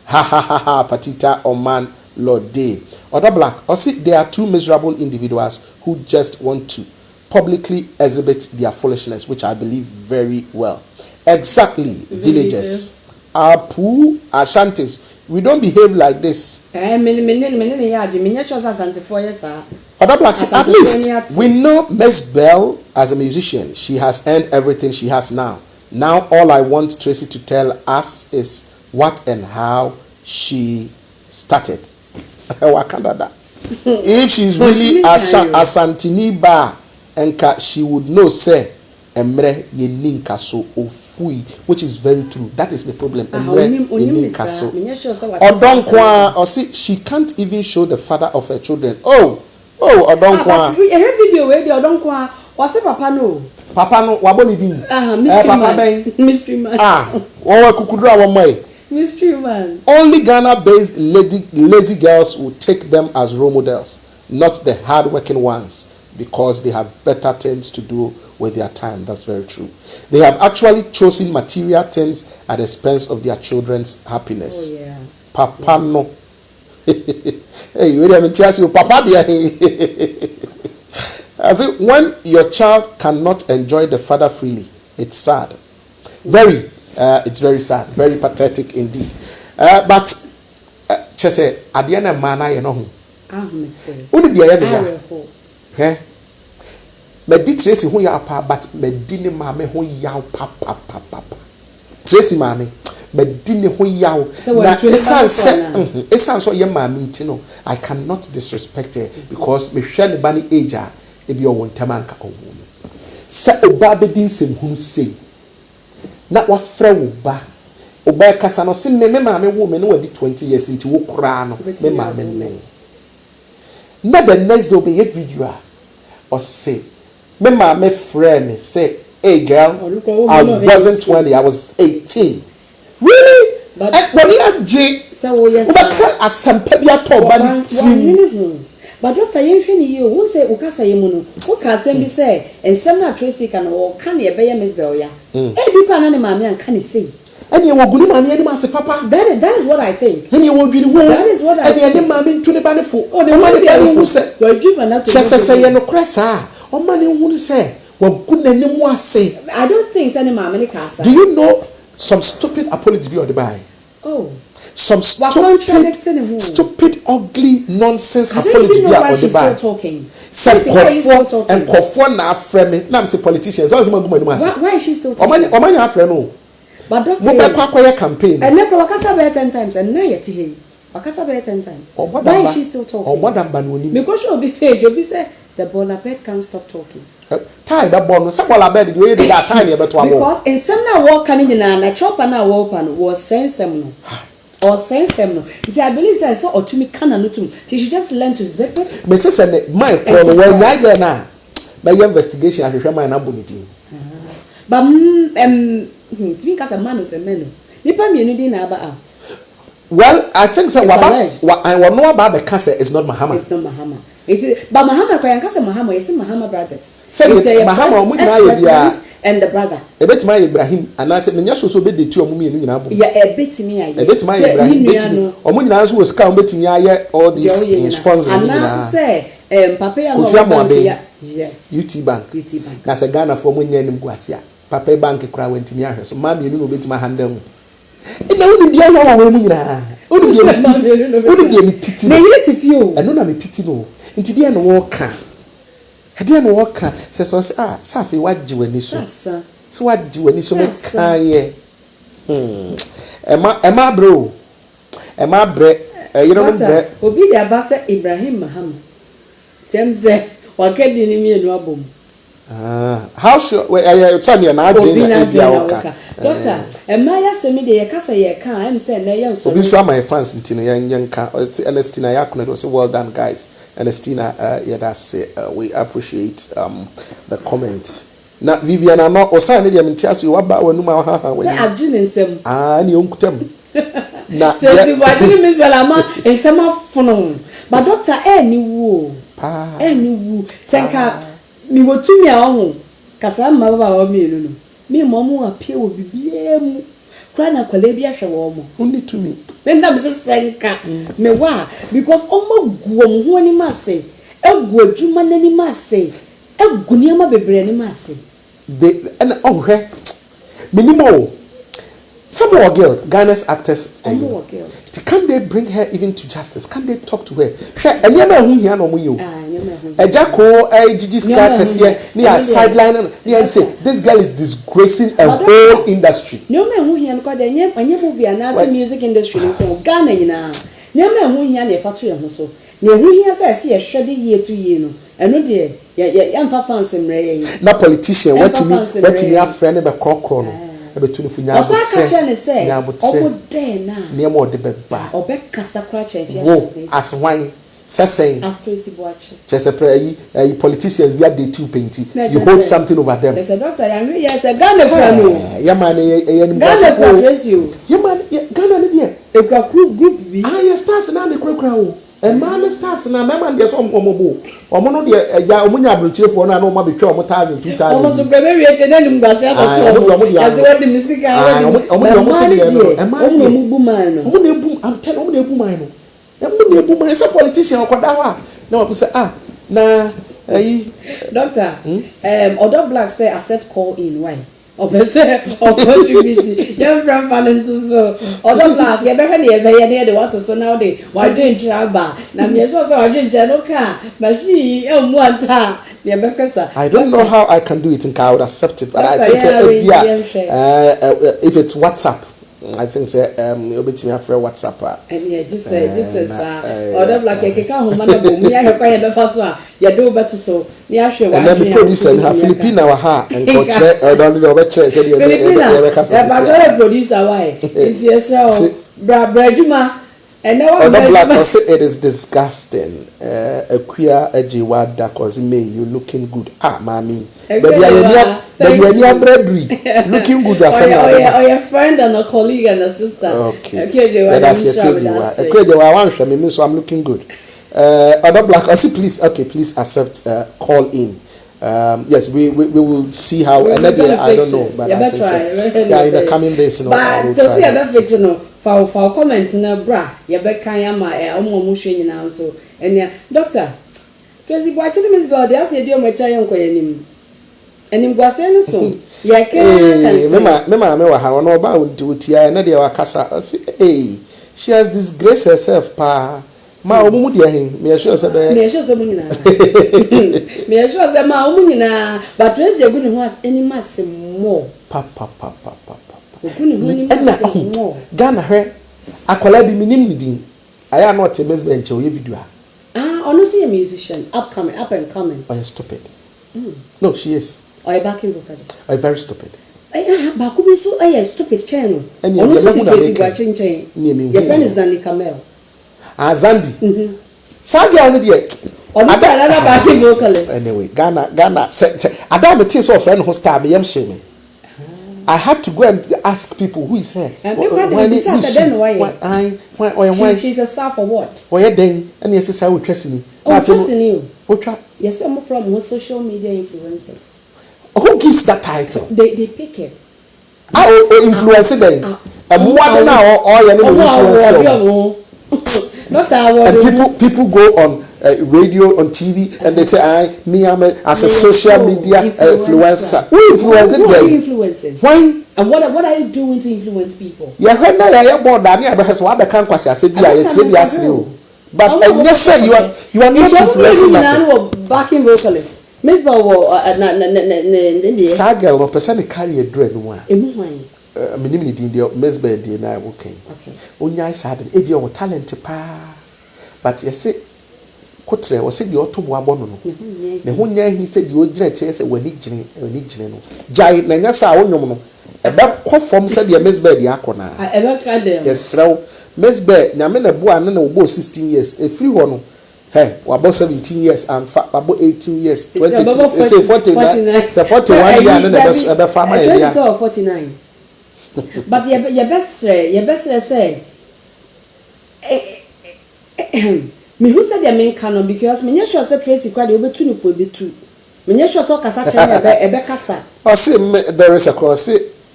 Ha ha ha ha patita or man Lord Day. Other Black, or see there are 2 miserable individuals who just want to publicly exhibit their foolishness, which I believe very well. Exactly, villagers. Apu Ashantis. We don't behave like this. Other Blacks, at least we know MZBel as a musician. She has earned everything she has now. Now all I want Tracy to tell us is what and how she started. If she's really a Santini bar, she would know, say, Emre yeninka so ofui, which is very true. That is the problem. Emre yeninka so. Odonkwa, or see, she can't even show the father of her children. Odonkwa. Every video where the Odonkwa was a papa no. Papa no, waboni din. Mystery man. Kukudra wamai. Mystery man. Only Ghana-based lazy girls will take them as role models, not the hard-working ones, because they have better things to do with their time. That's very true. They have actually chosen material things at the expense of their children's happiness. Oh, yeah. Papa no. Hey, wait a minute, you Papa there. I say when your child cannot enjoy the father freely, it's sad. It's very sad, very pathetic indeed. But say at the end of man, I know. Only the end me di Tracy ho ya pa, but me di ne mame ho yaw papa. Tracy mame me di ne ho yaw na esan so ye mame ntino. I cannot disrespect her because me hwe ne ba ne age a e bi o wontamanka owo se oba be din sem hu sei na wafra wo ba oba kasa no se me maame wo me no wadi 20 years nti wo kura no me maame nen na the next day be video or say me maame frɛ me say hey girl I wasn't 20 I was 18 really but when you J so yes asampa bi ato ba ni tim but doctor yen hwe ni you won say ukasa yemu no ukasa bi say ensem na Tracy kan wo kan ye be MZBel ya e bi kwa na ne maame an kan say and you woguni maame ani ma se papa that is what I think and you wodwini wo that is what I and you maame ntu ne ba ne fo o maame ani hu say wa dwuma na to say ye no kresa o ma ne hu say waguna ne mu ase I don't think say ne maame ne kasa do you know some stupid apology be on the buy some stupid ugly nonsense apology be on the buy some kofo and kofo na afreme na say politicians always ma guma ni ma say why is she still talking omanya afre no but doctor mo be kwa campaign and never wakasa be 10 times and na yet he wakasa be 10 times why is she still talking obodamba no ni because she be fake you be say the baller bed can't stop talking tie that ball no say baller bed you dey that time e beto amo because in some na work kan na chopper na work pan was sense no or sense them no I believe say so otumi kana no tum she should just learn to zip it me say my call when I na by investigation ahwehwe my na bonidi but timi kasa man no say men nipa mienu din na aba out well I think so I will know about the kasa is not Mahama it's not Mahama it's but Mahama kwa yankasa Mahama yes Mahama brothers say Mahama omu nyina ye bia and the brother ebetima Ibrahim anase menya so be de tu omu mienu nyina bo ya ebetimi aye ebetima Ibrahim betimi omu nyina so was can betimi aye all these sponsors nyina say papa ya no yes UT bank na se Ghana for omu nya nim guasia papa bank kura wantimi ahwe so ma mienu no betima handle mu ina woni bia ya wa mu nyina woni bia mi piti na yire ti fio eno na mi piti no nti bia no wo ka hade no wo ka se so se safi wagye wani so so wagye wani so me kan ye ema bro ema bre yiro no bre obi dia ba se Ibrahim Mahama temze wakedi ni mienu abom how sure tell me na adwin na bia wo ka doctor ema ya se me de ye kasa ye kan am say na ye nso obi so my fans ntino yanka Ernestina yakuna do say well done guys Ernestina yeah that's we appreciate the comment na Viviana no osan de mentiaso wa ba wanu ma ha we say agine nsem ni onkutam na Tracy watching MZBel ama nsem afono but doctor ni wo ni wo senka mi wotumi a ho kasa ma baba wa mienu no mi momu apia wo bibia mu kra na kwale bi ahwe wo mo only to me nda me senka me wa because omo guom ho ani ma se egu adwuma nani ma se egu niama bebre ni ma se they and hwe minimo some more girl Ghana's actors can they bring her even to justice can they talk to her anyama hu hia no mo yo ejako Gigi Scar kase near sideline near say this girl is disgracing a whole industry no me hu hia no de anye movie na say music industry no Ghana nyina no me hu hia na efa to ye ho so na hu hia say se ye hwede ye to ye no eno de ya mfa fans mre ye na politician watimi afre ne be kokro no ebetu no funya osa ka che ne say obo de na ne mo de beba obekasa kra che fia as one saying as Tracy Boachi just a politicians we are the two painting you hold something over them there's a doctor yes a Ghana no yeah man Ghana for Tracy yeah man Ghana ne dia e group bi yes stars na ne krakra o e man stars na me man dey so omobo omo no dey ya omo nya abrochirefo na omo betwa omo 1000 2000 omo so brebe wi eche na nim gbase akoto omo ya se wadi misika wadi omo so dey omo mu bu man no omo na ebu am tell omo na ebu man no omo na ebu man say politician okoda wa na we say na doctor Odo Black say accept call in why obese opportunity your friend fan into so Odo Black you better dey be dey want to so now dey why drink chaba na me so why drink no car machine emu anta dey bekasa I don't know how I can do it in I would accept it but I think if it's WhatsApp I think say obetimi afre WhatsApp. And yeah, just say this is order like keka homa na bom ya hekwa ye befa so a ye do beto so ni ahwe wa. And then the producer ha Filipina wa ha enko che don do be che say dey be kasa. Ya ba producer why? Nti yes bra juma. And now black it is disgusting. Acquaah Addo da cause me you looking good. Mommy. Baby I bread looking good as or your friend and a colleague and a sister. Okay. That's Acquaah me so I'm looking good. Other black please please accept call in. Yes, we will see how another day I don't know, but I think so. Yeah, in the coming days, but so see about fix for comments na bra ye be kan ya ma omo hwe nyina so enia doctor Tracy Boachile MZBel dey ase dey o macha ye nkoya nim enim gwase no so ye kan me wa ha no ba utia na dey wa kasa she has disgraced herself pa ma omumu dey hin me sure say mu nyina me sure say ma omumu nyina but Tracy egu ni ho as any mass more pa Ghana he akola bi minim nidin aya not MZBel nche oye video honestly a musician up and coming. Oh, you're stupid. No, she is. Or a backing vocalist. Oh, very stupid. Bakubi so stupid channel. And your friend is Zandi Kamel. Zandi. Sagi only yet. Another backing vocalist. Anyway, Ghana. I don't have a friend who star me. I'm shaming. I had to go and ask people who is her. She's a star for what? Why then? And yes, I will trust me. Oh, trusting you. Yes, I'm from social media influencers. Who gives that title? They pick it. Influencer then. And more now, or and people go on radio, on TV, and they say, I'm as a social media influencer. Who influencing? Why? And what are you doing to influence people? Yeah, when I board that, I said, but yes, sir, you are not influencing nothing. Backing vocalist. MZBel Sagel or person carry a dread one. Minimum in the MZBel day now working. Okay. Unya sad if you talent pa. But yes, Kotre was said you to Wabono. The Hunya he said you dread chase when he no. Jai Nangasa Onomo. About conform said the MZBel the Acquaah. I ever tried them. Yes, so MZBel, Namena Boan and about 16 years, a free one. Hey, about 17 years and about 18 years, 22, say 49, say 41 years and the farmer. 49. But your best say, me who said your main canon because me sure said Tracy cried over 2 for be 2. Me sure so Kasa Kasa. I see there is a cross.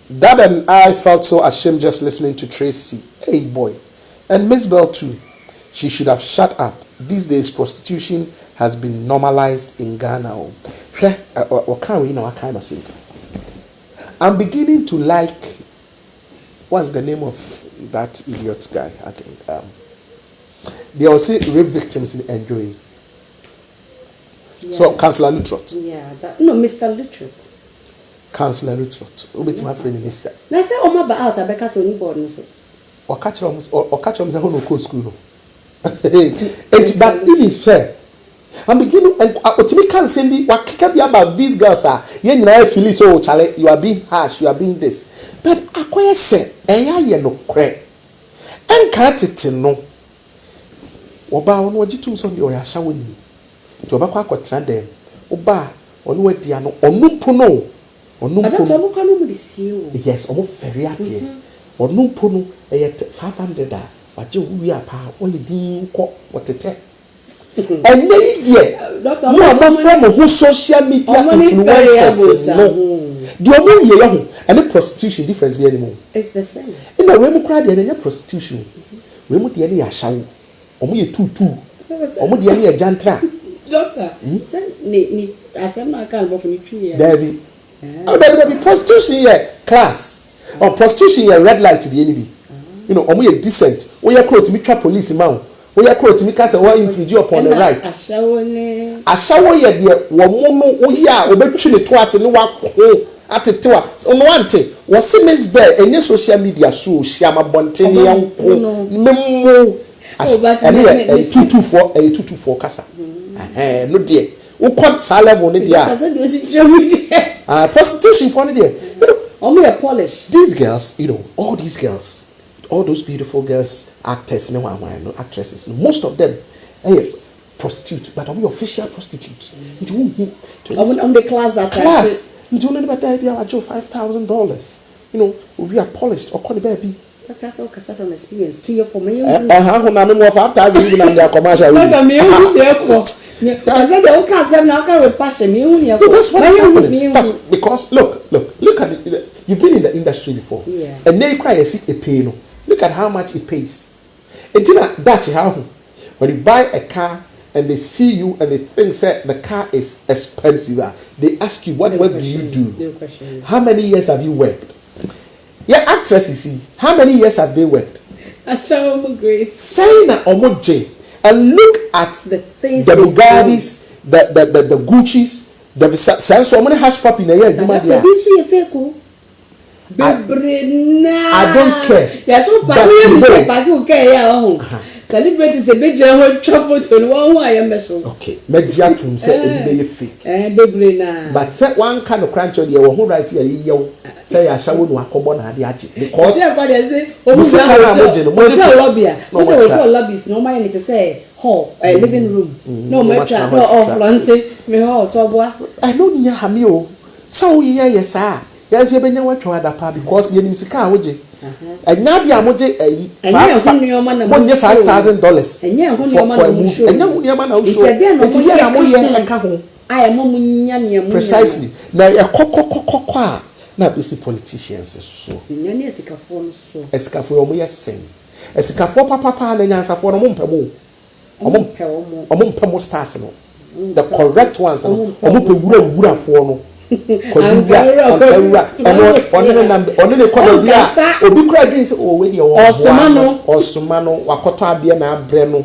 Dad and I felt so ashamed just listening to Tracy. Hey boy, and MZBel too. She should have shut up. These days, prostitution has been normalized in Ghana. I'm beginning to like. What's the name of that idiot guy? I think they all say rape victims enjoy. Yeah. So Councillor Lutrot. Yeah, no, Mr. Lutrot. Councillor Lutrot. Who bet my friend Mr. Na say o ma ba out abeka so ni board no so. O catch them say ho no go school no. It's but it is fair. I'm beginning and Otimi can say me what about these girls are. You know feel it so Charlie, you are being harsh, you are being this. But Acquaah said, "Eya no cre." Enka tete no. Oba ono wajitu so de oya shawo ni. To oba kwa akotra dem. Oba ono wadi ano onumpo no. Onumpo. Ada to no mu disi o. Yes, omo ferry ade. Onumpo no 500 waje wi apa only din ko wotete. And then doctor mo who social media influencers no. The omo ye ho and the prostitution difference be anymore. It's the same. In a way mo cry dey prostitution. We mo dey ya shawo. Omo ye tutu. Omo dey ya jantra. Doctor, say ni asem na kan bo for ni twi. There be. Oh, there be prostitution here class. Or prostitution here red light the enemy. You know, omo ye decent. We ya quote me trap police man. We are quote me case why infringe upon the right. Ashawo ye de wo mo no wo ya obetwi ne to ase ne wa ko Atetewa. On one thing, was MZBel any social media so Shama Bontini Uncle Memo. Anyway, 224 Casa. No dear. Who caught Salem on it? Prostitution for the only a polish. These girls, all these girls, all those beautiful girls, actors, no actresses, most of them, prostitute, but only official prostitutes. On the class. You don't know about that. I charge $5,000. We are polished or call the baby. But that's all from experience. 2 years for me. More 5,000 even on their commercial. I said, "Don't cast them now. Can we pass them? That's what's happening. That's because look at it. You've been in the industry before, and they cry a pay. Look at how much it pays. It's not that how when you buy a car and they see you and they think that the car is expensive, they ask you what work do you do? How many years have you worked? Yeah, actresses. How many years have they worked? I show them great. Saying Omoje and look at the things, the Bugattis, the Gucci's, the sense of money hash pop in a year. I don't care. Yes, so celebrities a big general truffle to one I am measuring. Okay, Mediatum said it fake. But set one kind of crunch on your who writes here, say I shall not come on because everybody say, hotel lobbies, no mind to say, hall, a living room, no matter off Lancy, me also. I know near Hamio. So, yes, sir. Yes, you been what to other part because you didn't see car, would you? And now the Amoje $5,000 and yeah, for a movie. And now your man also I am precisely. Now a cocoa. Now busy politicians so. Escafo mo sing. Escafo papa and answer for a mumpemo. Omumpemo stars no. The correct ones. Omupura for no. Osumano wakoto abia na abreno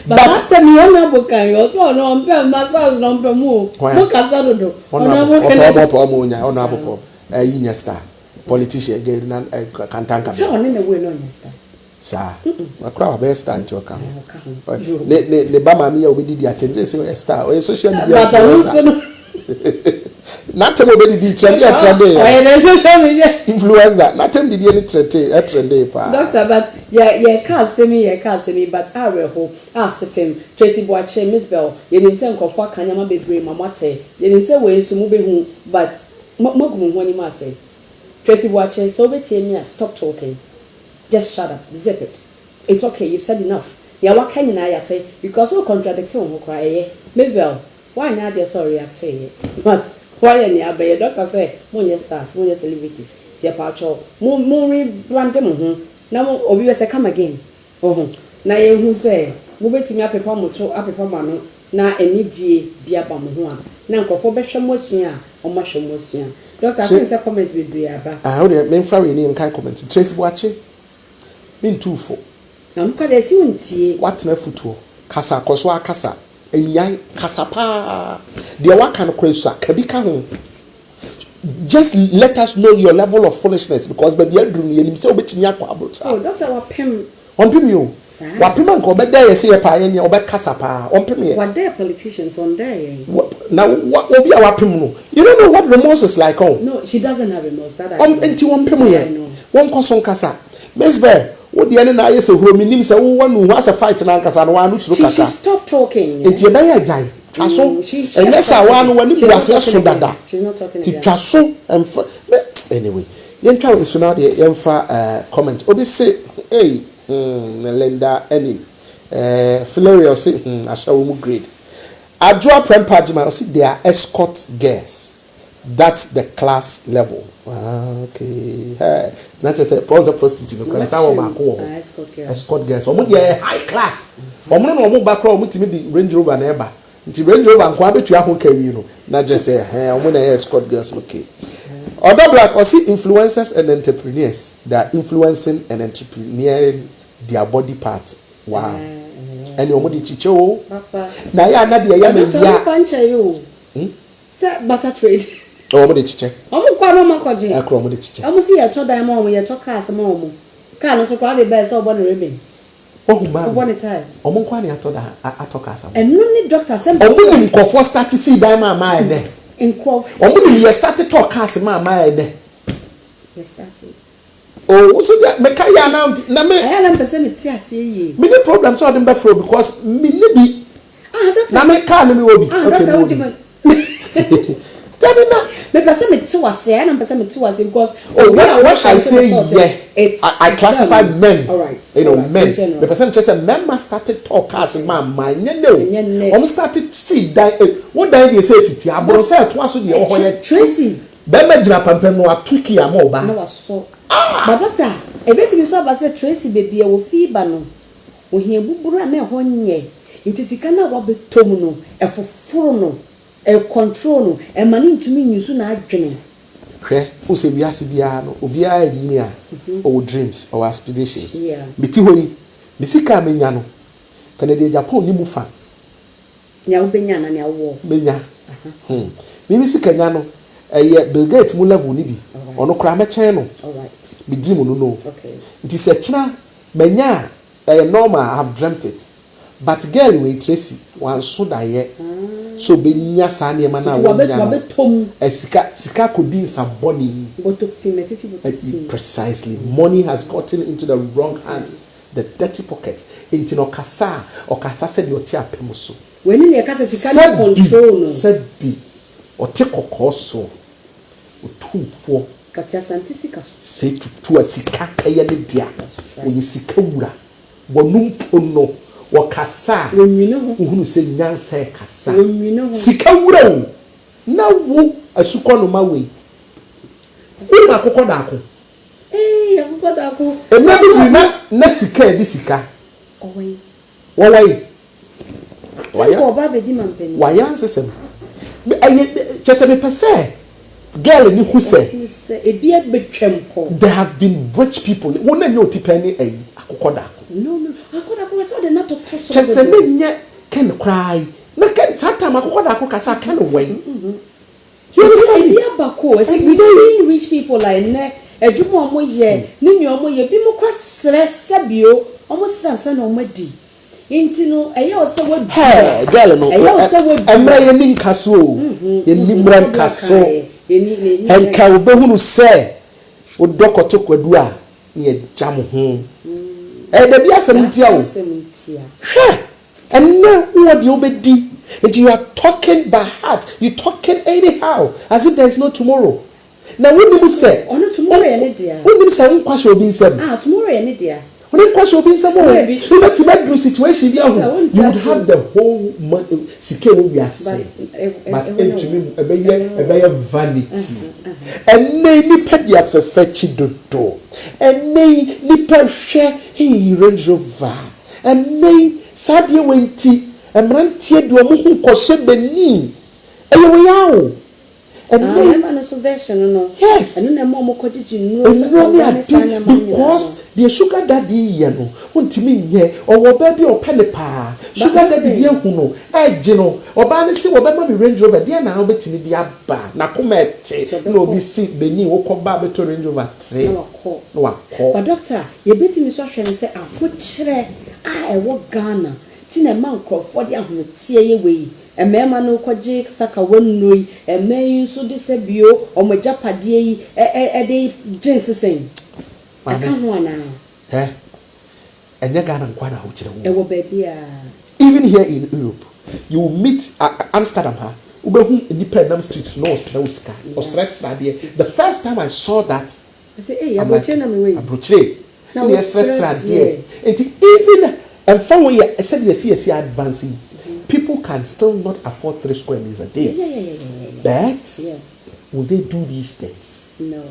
but say me on abokan yo so no mpe masters no mpe mu kasa dodo ona abokan yinya star politician get na kantanka so on na we no nya star sa akra wa be star nti oka ne ba ma mi ya obedi attention say star o social media not to be trend social media influencer not to be any trend doctor but yeah can't see me but I will hope ask him Tracy Boache MZBel you need say nkofo kanyama bebre mamate you need say we so mu be hu but mogumu ho ni ma say Tracy Boache so betie me stop talking just shut up zip it it's okay you've said enough ya wa kan na ya say because we contradicting ho kra MZBel why na dey so react but why any abey doctor say money stars money celebrities tie pacho mo rebrand mo ho na mo obi we say come again na ye hu say mo betimi apepa mo to apepa ma no na enidie bia ba mo ho a na nkofo be hwe mo asua o ma hwe mo asua doctor I think say comment be bia ba how dey me fa we ni nkan comment Tracy Boache min tufo na mo ka dey si wontie what na futuo kasa koso akasa enyai kasapa de waka no kwesu akabika ho just let us know your level of foolishness because baby adrum ye nim se obetimi akwa abota oh doctor wapem yo wapem anko obeda ye se ye pa ye ne obekasa pa ompem ye what they politicians on there now what obi a wapem no you don't know what remorse is like no she doesn't have remorse that I enti ompem ye won koso nkasa MZBel what the na aye se huro minim se wo wanu hu asa fight na nkasa no wanu turu kasa she stop talking enti e ba ye jai aso enye sa wanu wani buase so dada she's not talking ti twaso anyway yen twa so na de yen fa comment obi say hey Linda any Florio say ashawo mu grade Adjoa Prempagima say they are escort girls that's the class level okay not just a prostitute because I want escort girls omo dey high class omo no omo back omo timi di Range Rover na eba nti Range Rover nko abetu ahon kawi no na just say omo na escort girls okay other black or see influencers and entrepreneurs that are influencing and entrepreneuring their body parts wow and omo di chiche o na ya na de ya me ya fancha you say butter trade Oh, the chiche. Omo kwa no makoje. Akro mo the chiche. Omo si ye to dan mo omo ye to cars mo omo. Car no so kwa the best so born ribbon. Oh man. Born time. Omo kwa ni ato cars. Enu ni doctor sem. Omo ni nkofo start see dan ma ene. Nkwo. Omo ni ye start talk cars ma ene. Yes started. Oh, so me ka ya na me. I am person me ti ase ye. Me no problem so dem be flow because me ni bi. Doctor. Na me car me will be. Doctor what you me person me ti wase, I am person me ti wase because when I say it's I classify men. All right. You know, right, men. The person just said men must started talk as man no. Started see that what that they say fiti abon say to aso de ohoye Tracy. Be ma gira pampem no atuki am oba. No waso. But doctor, e beti mi so ba say Tracy baby e wo fiba no. Wo hia buburu na e ho nye. Nti sika na wo betom no, e foforo no. A control no e mani ntumi nyusu na adwene hwe o se biase bia no obia nyini a o dreams or aspirations yeah meti hoyi misika menya no Canada Japan ni mu fa nya obenya na nya wo menya mi misika nya no Bill Gates mu level ni bi ono kra me chen no all right mi di mu no okay nti se china menya normal I have dreamt it but girl we Tracy wan so da ye so be nya sa ne ma na wo nya sika could be some money precisely money has gotten into the wrong hands the dirty pockets into no kasa or kasa said your tia pemuso when in your kasa sika control no said be or take okoso o tumfo katia santisika say to sika kaya ne dia o yesika wura wonum pono wakasa uhunu se nyansa kasa sika wura o na wo asuko no mawe uri akoko dako akoko dako emebi na sika edi sika owai waya oba be di mampeni waya nsesem chese me pese girl ni hu se ebia betwempo there have been rich people wona nye otipani akoko dako no akoko we so de na to chese me nye ken cry na ken tata makoko dako kasa ken way you understand ebia bako we've seen rich people like ne adwuma omo ye ne nyu omo ye bi mo kwa stress sabio omo stress na omo di inti no eye o se wo girl no emra ye ni nkaso ye ni mra nkaso enka wo behunu se wo dokoto kwadu a ne jam ho da bi asem ntia wo and no what you obedi and you are talking by heart you talking anyhow as if there is no tomorrow now when you say no tomorrow any dia when you say unkwasho obi nsem tomorrow any dia when you kwasho obi nsem so that you do situation bi ahu you would have the whole sike wo we are say but into me ebeye vanity and ni pedia fefechi dodo and ni pa hwe he Range Rover and sadie wenti emrantie de omo hu kose beni eyo yawo and no so version no yes and na mo kojiji no because the sugar daddy ye no ontimi nye owo ba bi opele pa sugar daddy ye hu no eje no oba ne se wo ba ma bi Range Rover dia na obetimi dia ba na komete na obi si beni wo ko ba beto Range Rover 3 no akọ but doctor ye betimi so ahwe ne se akokire ewo Ghana ti na man crofo de ahotie ye we emema no kwaje saka wonnoi emeyi so de se bio omajapade yi de jinsesen aka ho ana enya Ghana nkwa na ho kire wo ewo babia even here in Europe you will meet Amsterdam ubehu nipa nam street no sika or stress radio the first time I saw that I say hey abroche na me we abroche na stress radio and even and for we said yes advancing people can still not afford 3 square meters a day but will they do these things no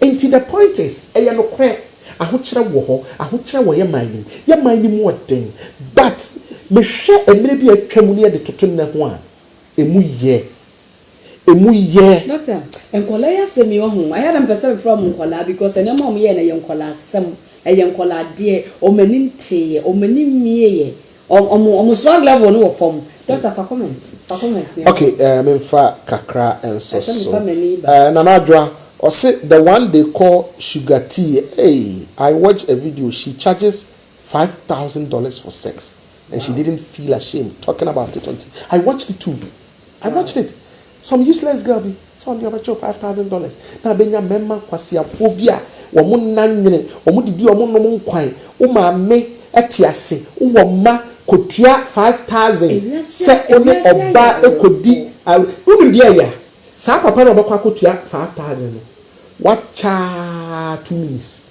and the point is no crack ahokyere wo ho ahokyere wo ye mining more thing but me hwe emre bi atwam ne de toto ne ho a emu ye doctor enkola ya semi wo ho I had am person from enkola because ene mom ye na ye enkola asem ye enkola de o mani ntie o mani mieye strong level no form. Doctor for comments. Okay, memfa kakra and so. Nana Akuffo or say the one they call sugar tea. Hey, I watched a video. She charges $5,000 for sex, and she didn't feel ashamed talking about it on TV. I watched it too. I watched it. Some useless girl be some the about $5,000. Now benya memma kwasi phobia. Womu nanwene, womu didi womu no mu kwan. Wo ma me etiase. Wo ma kotua 5,000. Se one oba ekodi. Wo bi ya. Sa papa no obekwa kotua 5,000. Wacha 2 minutes.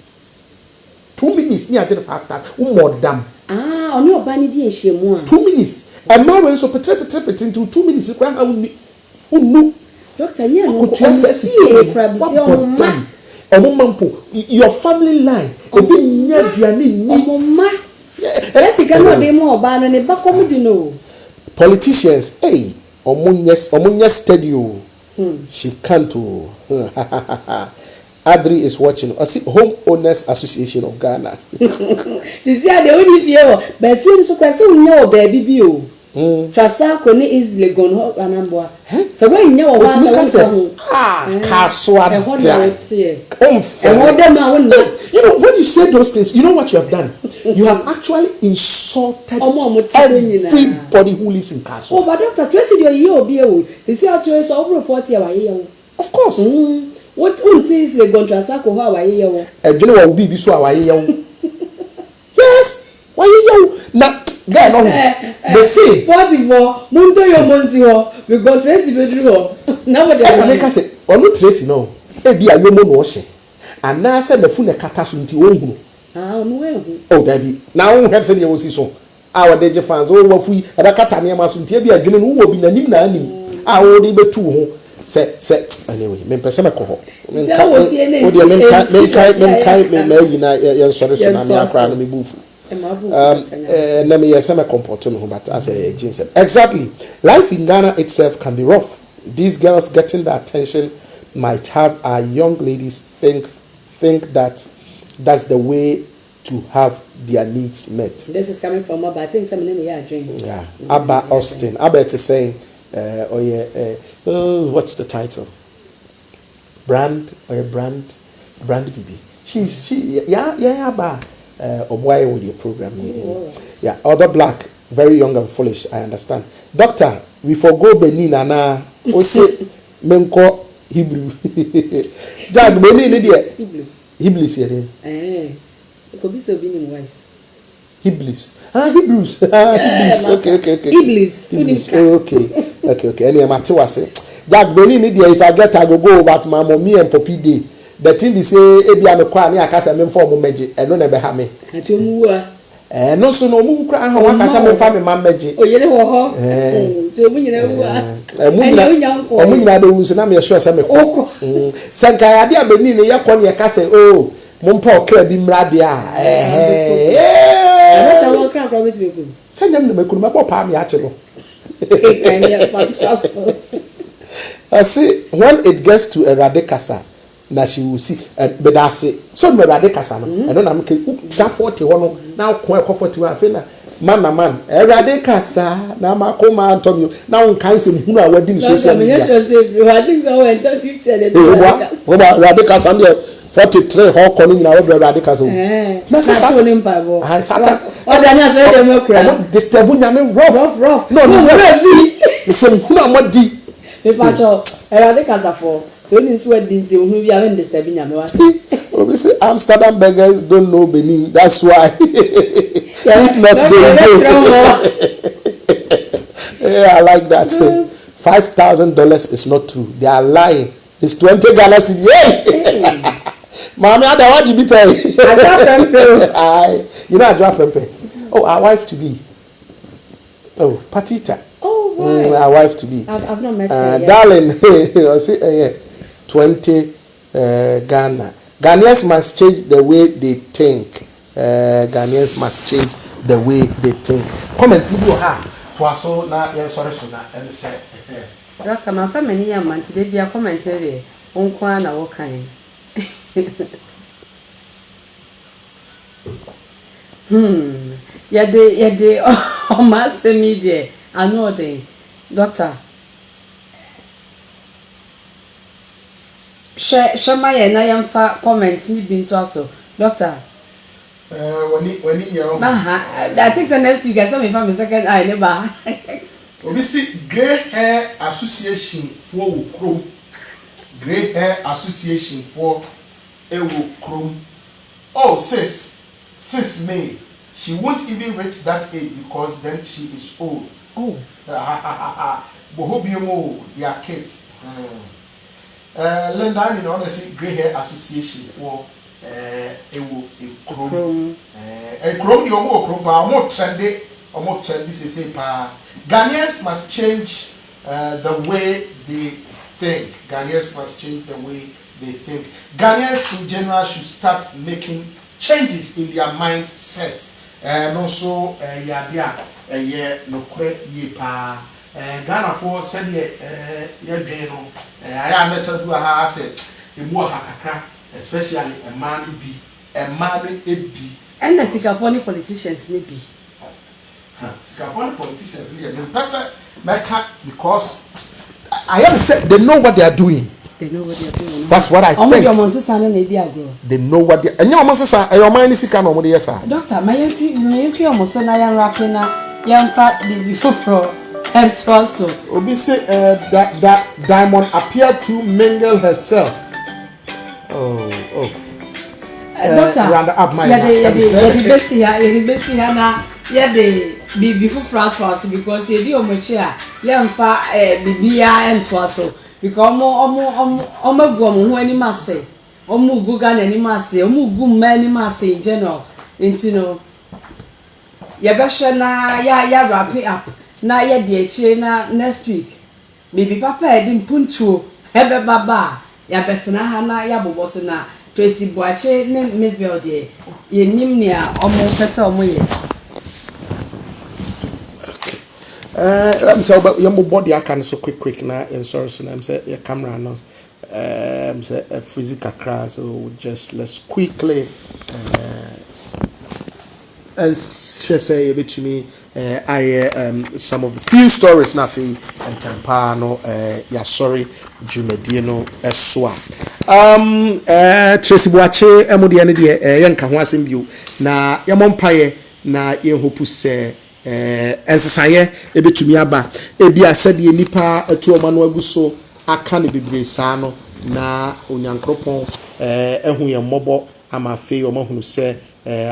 2 minutes ni agye 5,000. Wo modam. Oni oba ni di enhemu a. 2 minutes. E ma we so petre into 2 minutes kwa ha unu. Doctor, yeah, no, your family line. Politicians, hey, omunya studio. She can't. Adri is watching. I see Home Owners Association of Ghana. See, the only fear, but fear so question no baby bio. Trasa ko ni easily gone ho anamboa. So when you know what Kaswa. You know when you say those things, you know what you have done? You have actually insulted everybody who lives in Kaswa. Oh, but Doctor Tracy you be o. They say how to so over 40 away. Of course. What is the gone trasa ko ho away yo. E dwene wa obi bi so away yo. Yes. Why you now there no they say 44 munto yo monsi ho we go Tracy bedru ho na what dey make say onu Tracy no e bia yo mo no hye ana se mefu ne kata so nti wonhu onu ehu oh daddy na won head say dey won si so our DJ fans o wafu e ba kata ne ma so nti e bia dwene no wo bi na nim na anim wo dey betu ho se anyway me pese me ko ho men kai me yi na ye sori so na me akra no me bufu let me say my comportement, but as a Jane said, exactly. Life in Ghana itself can be rough. These girls getting the attention might have our young ladies think that that's the way to have their needs met. This is coming from Abba. I think someone in the drink. Yeah, Abba Austin. Abba is saying, what's the title? Brand BB. Yeah, Abba. Why with your program here? Yeah, other black, very young and foolish. I understand. Doctor, we forgo Benin and Ose Menko Hebrew. Jack Benin idiot. Hebrews here. It could be so being wife. Hebrews. Hebrews. Hebrews. Okay. Hebrews. Okay. Any Matthew say, Jack Benin idiot. If I get, I go but my mommy and Poppy Day. The thing they say, ebi amekwa ni akasa memfo mo meje eno na be ha me atomu a no so no mu kra ha wakasa memfa me ma meje oyere wo ho so mu nyina wu a mu nyina be wu so na me sure say me ko sanka ya dia beni ne yakọ ne yakasa oh mompa okra bi mrade a ta wo kra kra beti be ku sanyam ne mekunu me pa me ache no I see when it gets to a radicasa na she will see but that's it so me radicasa no and na make that 40 hono na ko 41 afi na man radicasa na makoma antomio na won kan se hunu a wadi ni social media I think so enter 50 and radicasa no 43 ho ko ni na wadi radicasa na sa to ni mpa bo sata o da na so dem kura disturb nyame rough no se hunu amodi me pacho radicasa for so in so this you be having disturb nyame wa we say Amsterdam beggars don't know Benin, that's why. If not they yeah, I like that. $5,000 is not true, they are lying. It's 20 Ghana cedi. Mommy, I don't want you be pay. You know I drop pay. Oh, our wife to be. Oh, Patita. Oh, our wife to be. I've not met her yet. Darling, I see 20 Ghana. Ghanaians must change the way they think. Ghanaians must change the way they think. Comment you have. Twaso na sorry so na and say. Doctor, my family and man today be a comment here. Onkwa na wo kan. Yade o ma se media anu odin doctor share my na yamfa comment ni bi nto aso doctor when you I think the next week I saw me from the second eye never obi see Grey Hair Association for Krom. Grey Hair Association for Ewo Krom. Oh, sis May, she won't even reach that age because then she is old. Oh. Bohobiomo, their kids. Linda, you know, see Grey Hair Association for Ewo Krom. Krom, the Omo Krom, but more trendy, say pa. Ghanaians must change the way they think. Ghanaians must change the way they think. Ghanaians in general should start making changes in their mindset. And also, no kre ye pa. Ghana for said ye I am not to do a house, especially a man be. And the Sikafoni politicians may be. Scaffold politicians because I am said they know what they are doing. They know what they are doing. That's what I think. They know what they are. And your mind is Doctor, my if you almost on I am rapping young fat before for and also. Obi say that Diamond appeared to mingle herself. Doctor, round up my before France because you do much here. Young fat bibia and twasso because more who any must say. Omu gugan any must say, omu many must say in general. Intino Yabashana ya wrap it up. Na ya na next week. Maybe papa didn't puntu. Hebe baba. Ya betena hana ya boboso na Tracy Boache ne MZBel de. Ye nimnia omo pese omo ye. I'm say your body I can so quick na in source and I'm say your camera no say a physical class so just let's quickly and she say a bit to me I some of the few stories na fi and tempano ya sorry jumedino eswa Tracy Boache emodi ane de yenka ho asem bio na yemompaye na yehopu se ensesaye ebetumi aba ebi asede nipa atu omano aguso aka ne bebre saa no na onyankropon ehu ye mmobo ama fe omahunu se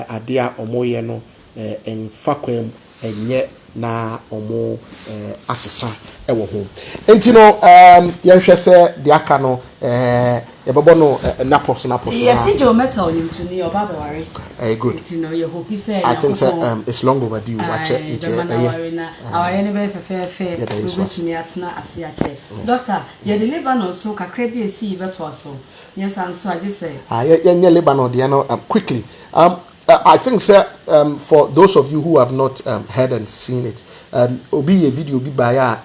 ade a omoye no emfa kwam enye na omo asesa ewo ho enti no yenhwe se de aka no yebebo no napos yes Joe metal into me oba be worry good enti no you hope say I think it's long overdue watch it into our enemy fe which me atna ase ache doctor ye the Lebanon so kakra bi esi beto so yes and so I just say ye Lebanon de no quickly I think sir for those of you who have not heard and seen it obi a video bi by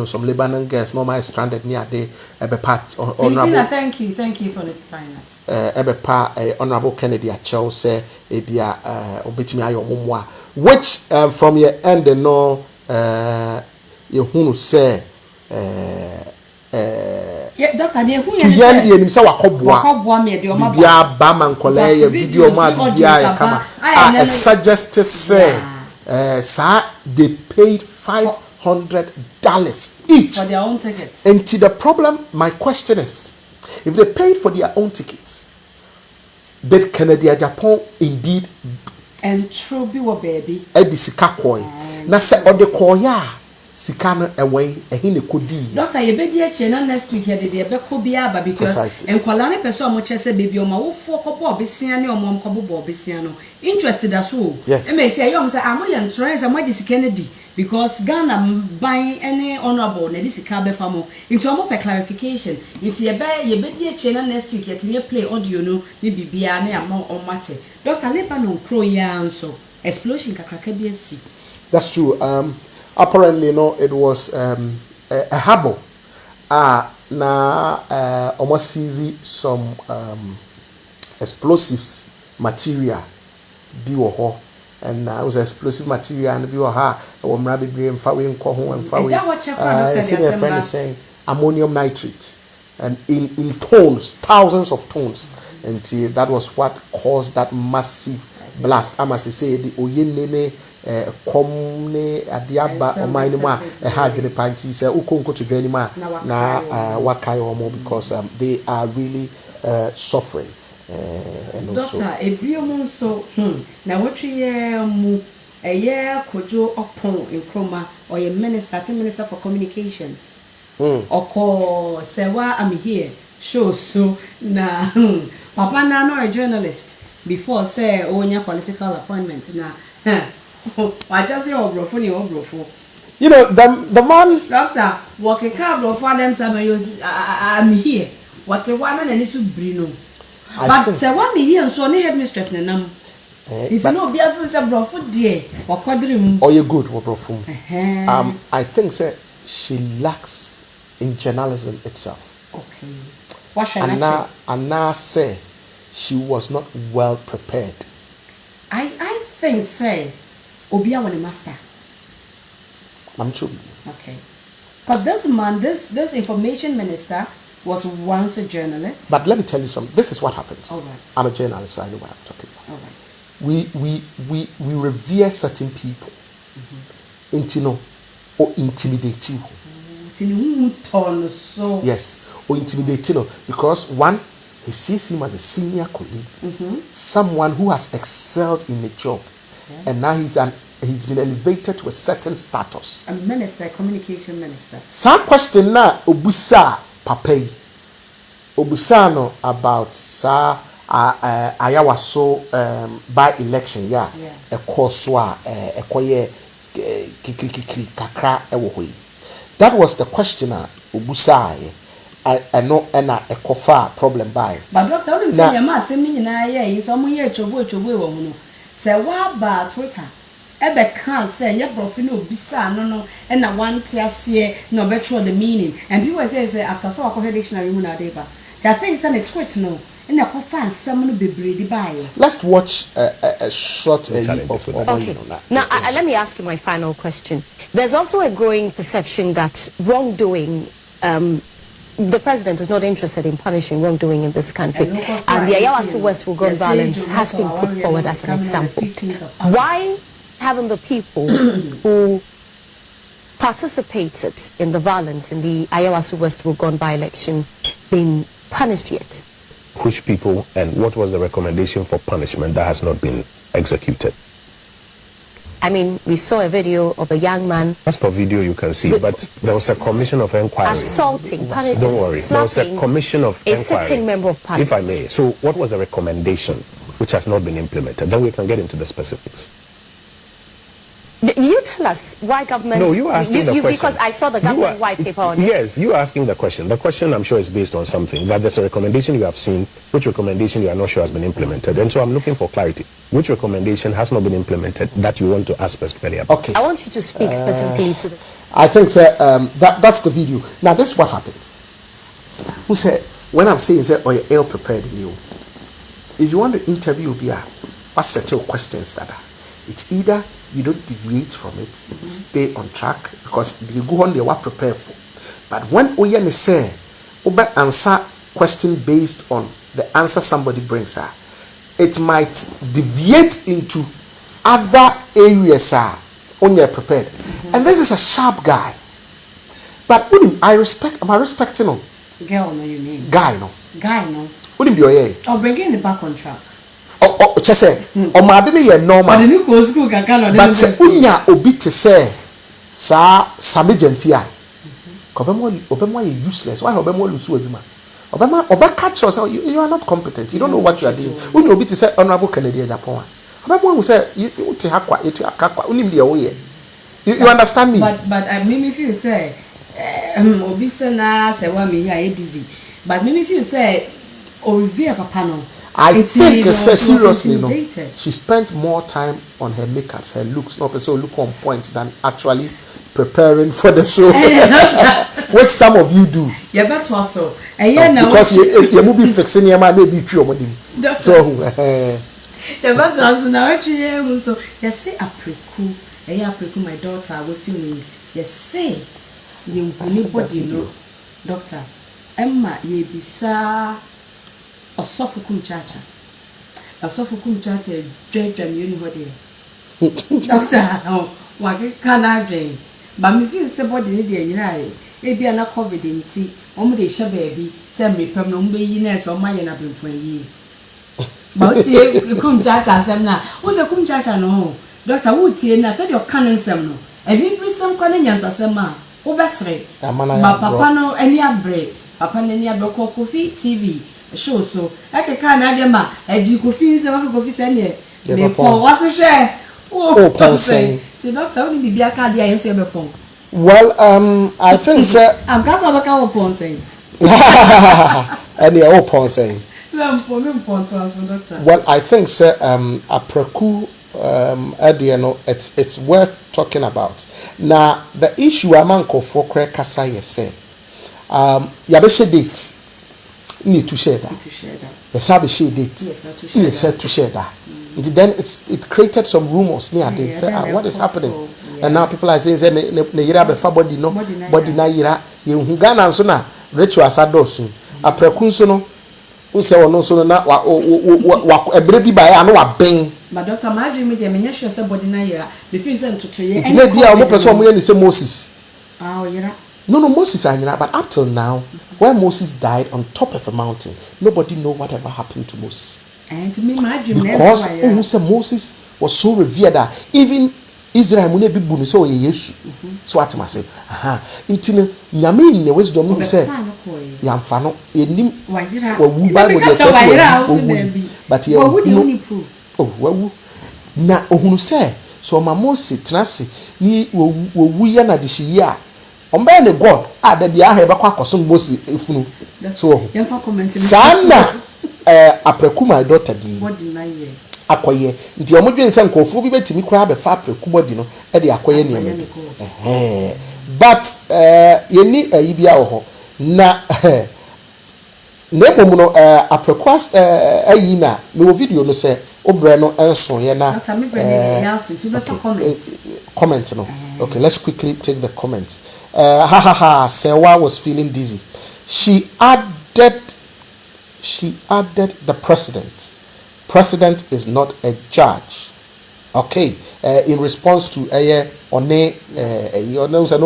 some Lebanon girls normal stranded near there patch honorable thank you for notifying us honorable Kennedy Achel say ebia obetimi ayo momwa which from your end no you hunu say yeah doctor dey who to yan dey nim say wakobua me dey o ma bia ba man kola ya video ma bia ya kama suggest say sir they paid $500 each for their own tickets. And the problem, my question is, if they paid for their own tickets, did Canada Japan indeed and true be what baby sika koi na se ode koya sika no away ehine kodi doctor ye be die chena next week ye de be ko bia ba because enkwala ne pese omo chese baby o ma wo fo ko bo besia ne omo ko bo besia no interested as well e me say yom say amo ye ntrance amo di sika ne di because Ghana buy any honorable na di sika be famo into omo per clarification it ye be die chena next week ye tinye play audio no ni bibia na amo o mate doctor Lebanon crow ya nso explosion kakraka bi asi. That's true. Apparently no it was a harbor na almost easy some explosives material bi wo ho and it was explosive material and be or maybe bring fire and call home and fire. Senior friend is saying ammonium nitrate, and in tons, thousands of tons, and that was what caused that massive blast. I must say the Oyenene komne adiaba omainima hadwene panti say ukonko to dwenima na wakai omo because they are really suffering. And also Doctor ebiomo so na wotwe mu kojo opon nkroma or a minister for communication oko sewa I'm here show so na papa na no a journalist before say onya political appointment na I just say obrofo ni obrofo. You know the man Doctor work car obrofo them say I'm here what one na ni so brino but say one me here so na headmistress na nam it's no be after say obrofo there wakwadrim oh you good obrofo. I think say she lacks in journalism itself. Okay. What should I Anna say she was not well prepared. I think say Obia was a master. I'm sure. Okay. But this man, this information minister was once a journalist. But let me tell you something. This is what happens. All right. I'm a journalist, so I know what I'm talking about. All right. We revere certain people. Intino or intimidate you. Yes, or intimidate you because one, he sees him as a senior colleague, someone who has excelled in the job, and now he's been elevated to a certain status. A minister, communication minister. Some question na obusa papay. Obusano about sa ayawaso by election a coursewa a koye kikri kakra ewohoi. That was the questioner Obusai. I know a cofa problem by. But doctor, only say your mass meaning I so many chobo say what about Twitter? Ebe can say your profino bisa no and I want to see no better the meaning. And people say after so I dictionary muna deba. There things on the tweet no and I can find someone be breedy by. Let's watch a short of okay. Now let me ask you my final question. There's also a growing perception that wrongdoing, the president is not interested in punishing wrongdoing in this country. And the Ayawaso West will go violence has been put forward as an example. Why haven't the people who participated in the violence in the Ayawaso West will go by-election been punished yet? Which people, and what was the recommendation for punishment that has not been executed? I mean, we saw a video of a young man. As per video you can see, but there was a commission of inquiry. Assaulting, don't worry, there was a commission of inquiry. A sitting member of parliament. If I may. So what was the recommendation which has not been implemented? Then we can get into the specifics. You tell us why government... No, you asking the question. Because I saw the government white paper on it. Yes, you asking the question. The question I'm sure is based on something. That there's a recommendation you have seen, which recommendation you are not sure has been implemented. And so I'm looking for clarity. Which recommendation has not been implemented that you want to ask specifically about? Okay. I want you to speak specifically to the... I think that's the video. Now this is what happened. Who said, when I'm saying say, oh, you're ill prepared in you. If you want to interview what set your questions that are, it's either you don't deviate from it, stay on track, because they go on they were prepared for. But when Oyen say, Oba answer question based on the answer somebody brings her, it might deviate into other areas when you're prepared. And this is a sharp guy. But am I respecting him? Girl, no, you mean? Guy, no. Guy, no. Wouldn't be your Or bringing the back on track. Just say, or my baby, normal. But unya obi to say, sa samijan fear. Obama is useless. Why Obama lose you, Obama catch yourself. You are not competent. You don't know what you are doing. Unya obi to say honorable Canadian Japan. Obama will say you understand me? But I mean if you say obi say na say wa me here dizzy. But maybe if you say Olivia Papa no. I think seriously, no. She spent more time on her makeups, her looks, not so look on point than actually preparing for the show, which some of you do. Yeah, that's also. Because you will be fixing your man, maybe 3 or more. So, The battles now actually so you say apreku. Apreku my daughter we feel me. You say you anybody know doctor Emma ye bisa osofukum chacha. Osofukum chacha dredge and you know doctor wa kana dwen. But me feel say body need dey nyina e bia na covid nti omo dey hye baabi say me pem no mbe yi na so ma ye na bempon yi. But tie kum chacha sem na wo se kum chacha no doctor wo tie na say your canon sem no e bi brisam kwa na nyansa sem a wo besre ba papa no ani abre papa no ani abre ko Kofi TV show so ekeka na de ma aji Kofi sem afa Kofi sem ne me pon wo se hwe oh ponsing ti doctor wo ni bibia ka dia yeso e be pon. Well, I think sir I'm gas over ka ponsing any ponsing. Well, I think sir apreku it's worth talking about. Now the issue amanko for kasa yese yabeshe date need to share that. Yes, have a share date. Yes, to share that. Then it created some rumors near they say what is happening. And now people are saying say ne yira be fa body no body na yira ye hu Ghana so na ritual asadosu apreku so no unse wono so na wa ebre bi ba ya no wa ben. But doctor my dream dey me sure say body na yira be feel say ntotoye any dia o mo person mo ye ni say Moses yira no Moses anyira but up till now when Moses died on top of a mountain nobody know whatever happened to Moses. And to me my dream because who say Moses was so revered that even Israel mo na bi bu no so ye Yesu so what am I say intine nyame ne wisdom no say yamfa no enim wa wu Bible dey say but ye wu na ohunu say so ma Moses trase ni wu ye na de hye a omba ne God ada bia ha e bakwa akoso Moses efunu so yamfa comment sana apreku my daughter di akoye nti omodwe nse nkofo bi betimi kura be fa apreku body no e de akoye ne me but yeni ayi bia wo ho na nemo no apreku ayi na me video no say obre no enso ye na comment no okay let's quickly take the comments. Sewa was feeling dizzy. She added the president is not a judge. Okay, in response to no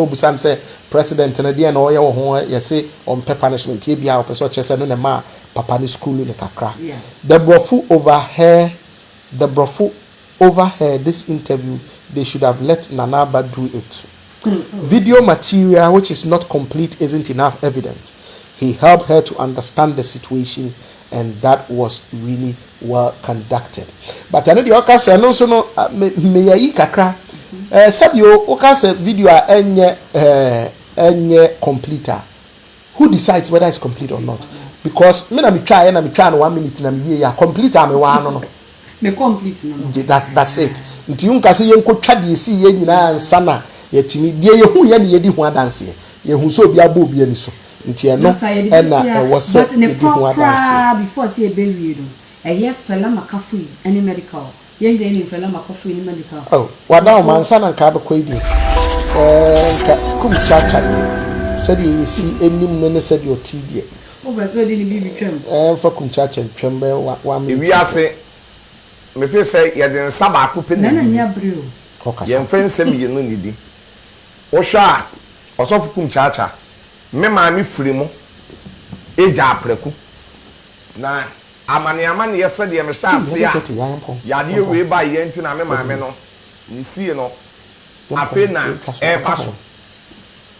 busan say president na dia na oye wo ho ye say on pay punishment e bia opeso chese no na ma papa ni school ni kakra. The brofu overheard this interview. They should have let Nana do it. Video material which is not complete isn't enough evidence. He helped her to understand the situation, and that was really well conducted. But I know the okase no so no me yayi kakra sabio okase video enye completer. Who decides whether it's complete or not? Because me try no 1 minute na me ya complete am wa no me complete no that's it. Nti unkase ye nkotwa de si ye nyina ansa na yetimi die ye hu ye ne ye di ho adanse ye hu so obi abo obi ani so nti eno na e was set ye di ho adanse before say e be wi no eye fela makafu any medical ye nge ni fela makafu any medical wada o mansa na nka be kwedi nka kum chacha ni said ye si enim no ne said your tidie o be so di ni bibi twem fa kum chacha twem be wa me wi ase me fe say ye den saba akupe na ni abreo ye mfen sem ye no nidi o sha osofu kum chacha me ma mi firi mu eja apreku na amane ye se de me sha ase ya de we ba ye nti na me ma me no ni sie no afi na e paso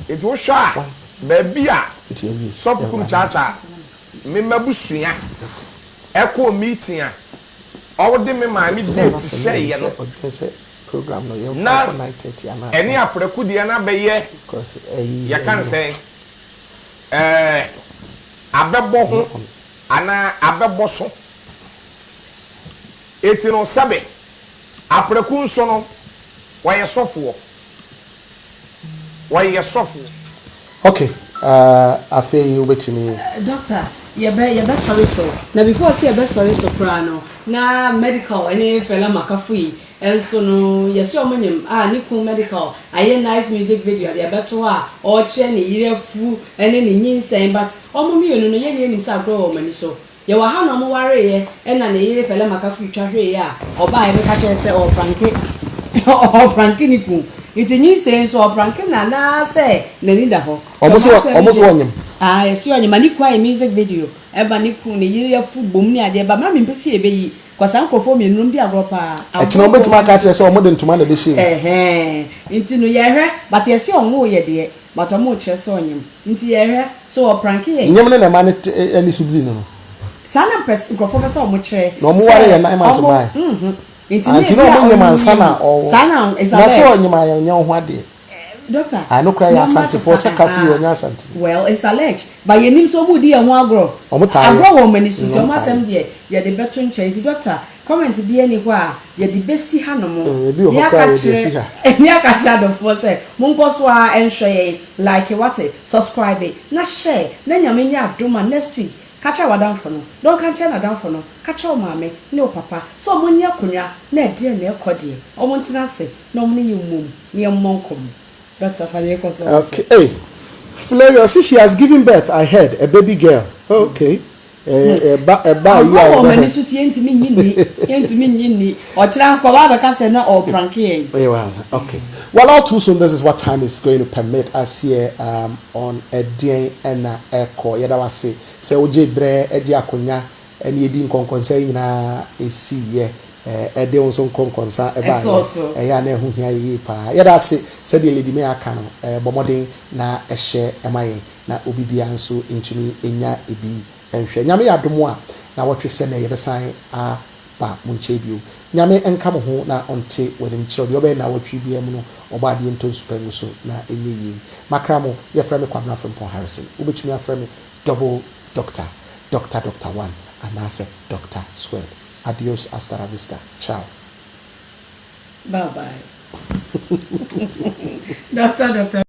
it o sha be bia sofu kum chacha me mabusua e ko meeting a all the me ma mi date share ye no program no ye 9:30 ana any apreku de na be ye because you can say abebo ho ana abebo so eti no sabe apreku nso no waye sofo okay afei obetimi doctor yɛbɛ sorry so na before say yɛbɛ sorry so kra no na medical any fella makafui enso no yɛsɛ ɔmonyem ne kun medical aye nice music video yɛbɛto a ɔkyɛ ne yirefu ene ne nyinsen but ɔmomienu no yɛne anim sa agro ɔmani so yɛwɔ ha no ɔmoware yɛ ɛna ne yire fella makafui twahwe yɛ a ɔba yɛbɛka kyerɛ sɛ ɔpranke ne kun iti nyinsen so ɔpranke na sɛ n'ani da hɔ ɔmo so onyem yɛsɛ onyem ani kwa music video eba ne kun ne yirefu bom ne ade ba ma me mpesi ebeyi kwasa nkofo me num bi agropa ɛkyina obetima aka kyerɛ sɛ ɔmo de ntoma na de hyɛ nti no yɛhwɛ but yɛsɛ ɔmo yɛ de but ɔmo kyerɛ sɛ onyem nti yɛhwɛ so ɔpranke yɛ nyem ne na ma ne ani subli no sana press nkofo bɛ sɛ ɔmo kyerɛ na ɔmo ware yɛ na ma se bai nti no ɔmo nyem ansa na ɔwo sana is a na sɛ onyem ayɛ ho ade doctor no cry asante for say kafu onya asante well it's alleged but yenim so mu di e ho agro agro wo mani su to ma sem de ye de beto nche nti doctor comment bi eni ho a ye de besi ha no mo ya ka kire ya ka sha do for say mo nko so a enhwe ye like what subscribe na share na nyame nya adoma next week kacha wadamfo no don kanche na damfo no kacha o maame ne o papa so mo nya konwa na e de na ekode o mo ntina se na o mo ne yumum ne monkom. Okay. Hey, Flario, see she has given birth. I heard a baby girl. Okay. Okay. Well, all too soon. This is what time is going to permit us here on a day and echo. Yada was say oje bre eji akonya eni edi nkonkonsa nyina esi ye. Ede onso konkonsa eba ya na ehu hia yi pa yada se said the lady me aka no bomoden na ehye emaye na obibia nso ntumi enya ebi enhwe nyame yadomo a na wotwe se na yebesan a ba munche bio nyame enka mo ho na onte wonim kire de obe na wotwe bia mu no oba de nto super so na enye yi makramo ye frɛ me kwabna Frimpong Harrison ubetumi afrɛ me double doctor 1 and I said Dr. Swell. Adios, hasta la vista. Ciao. Bye bye. Doctor.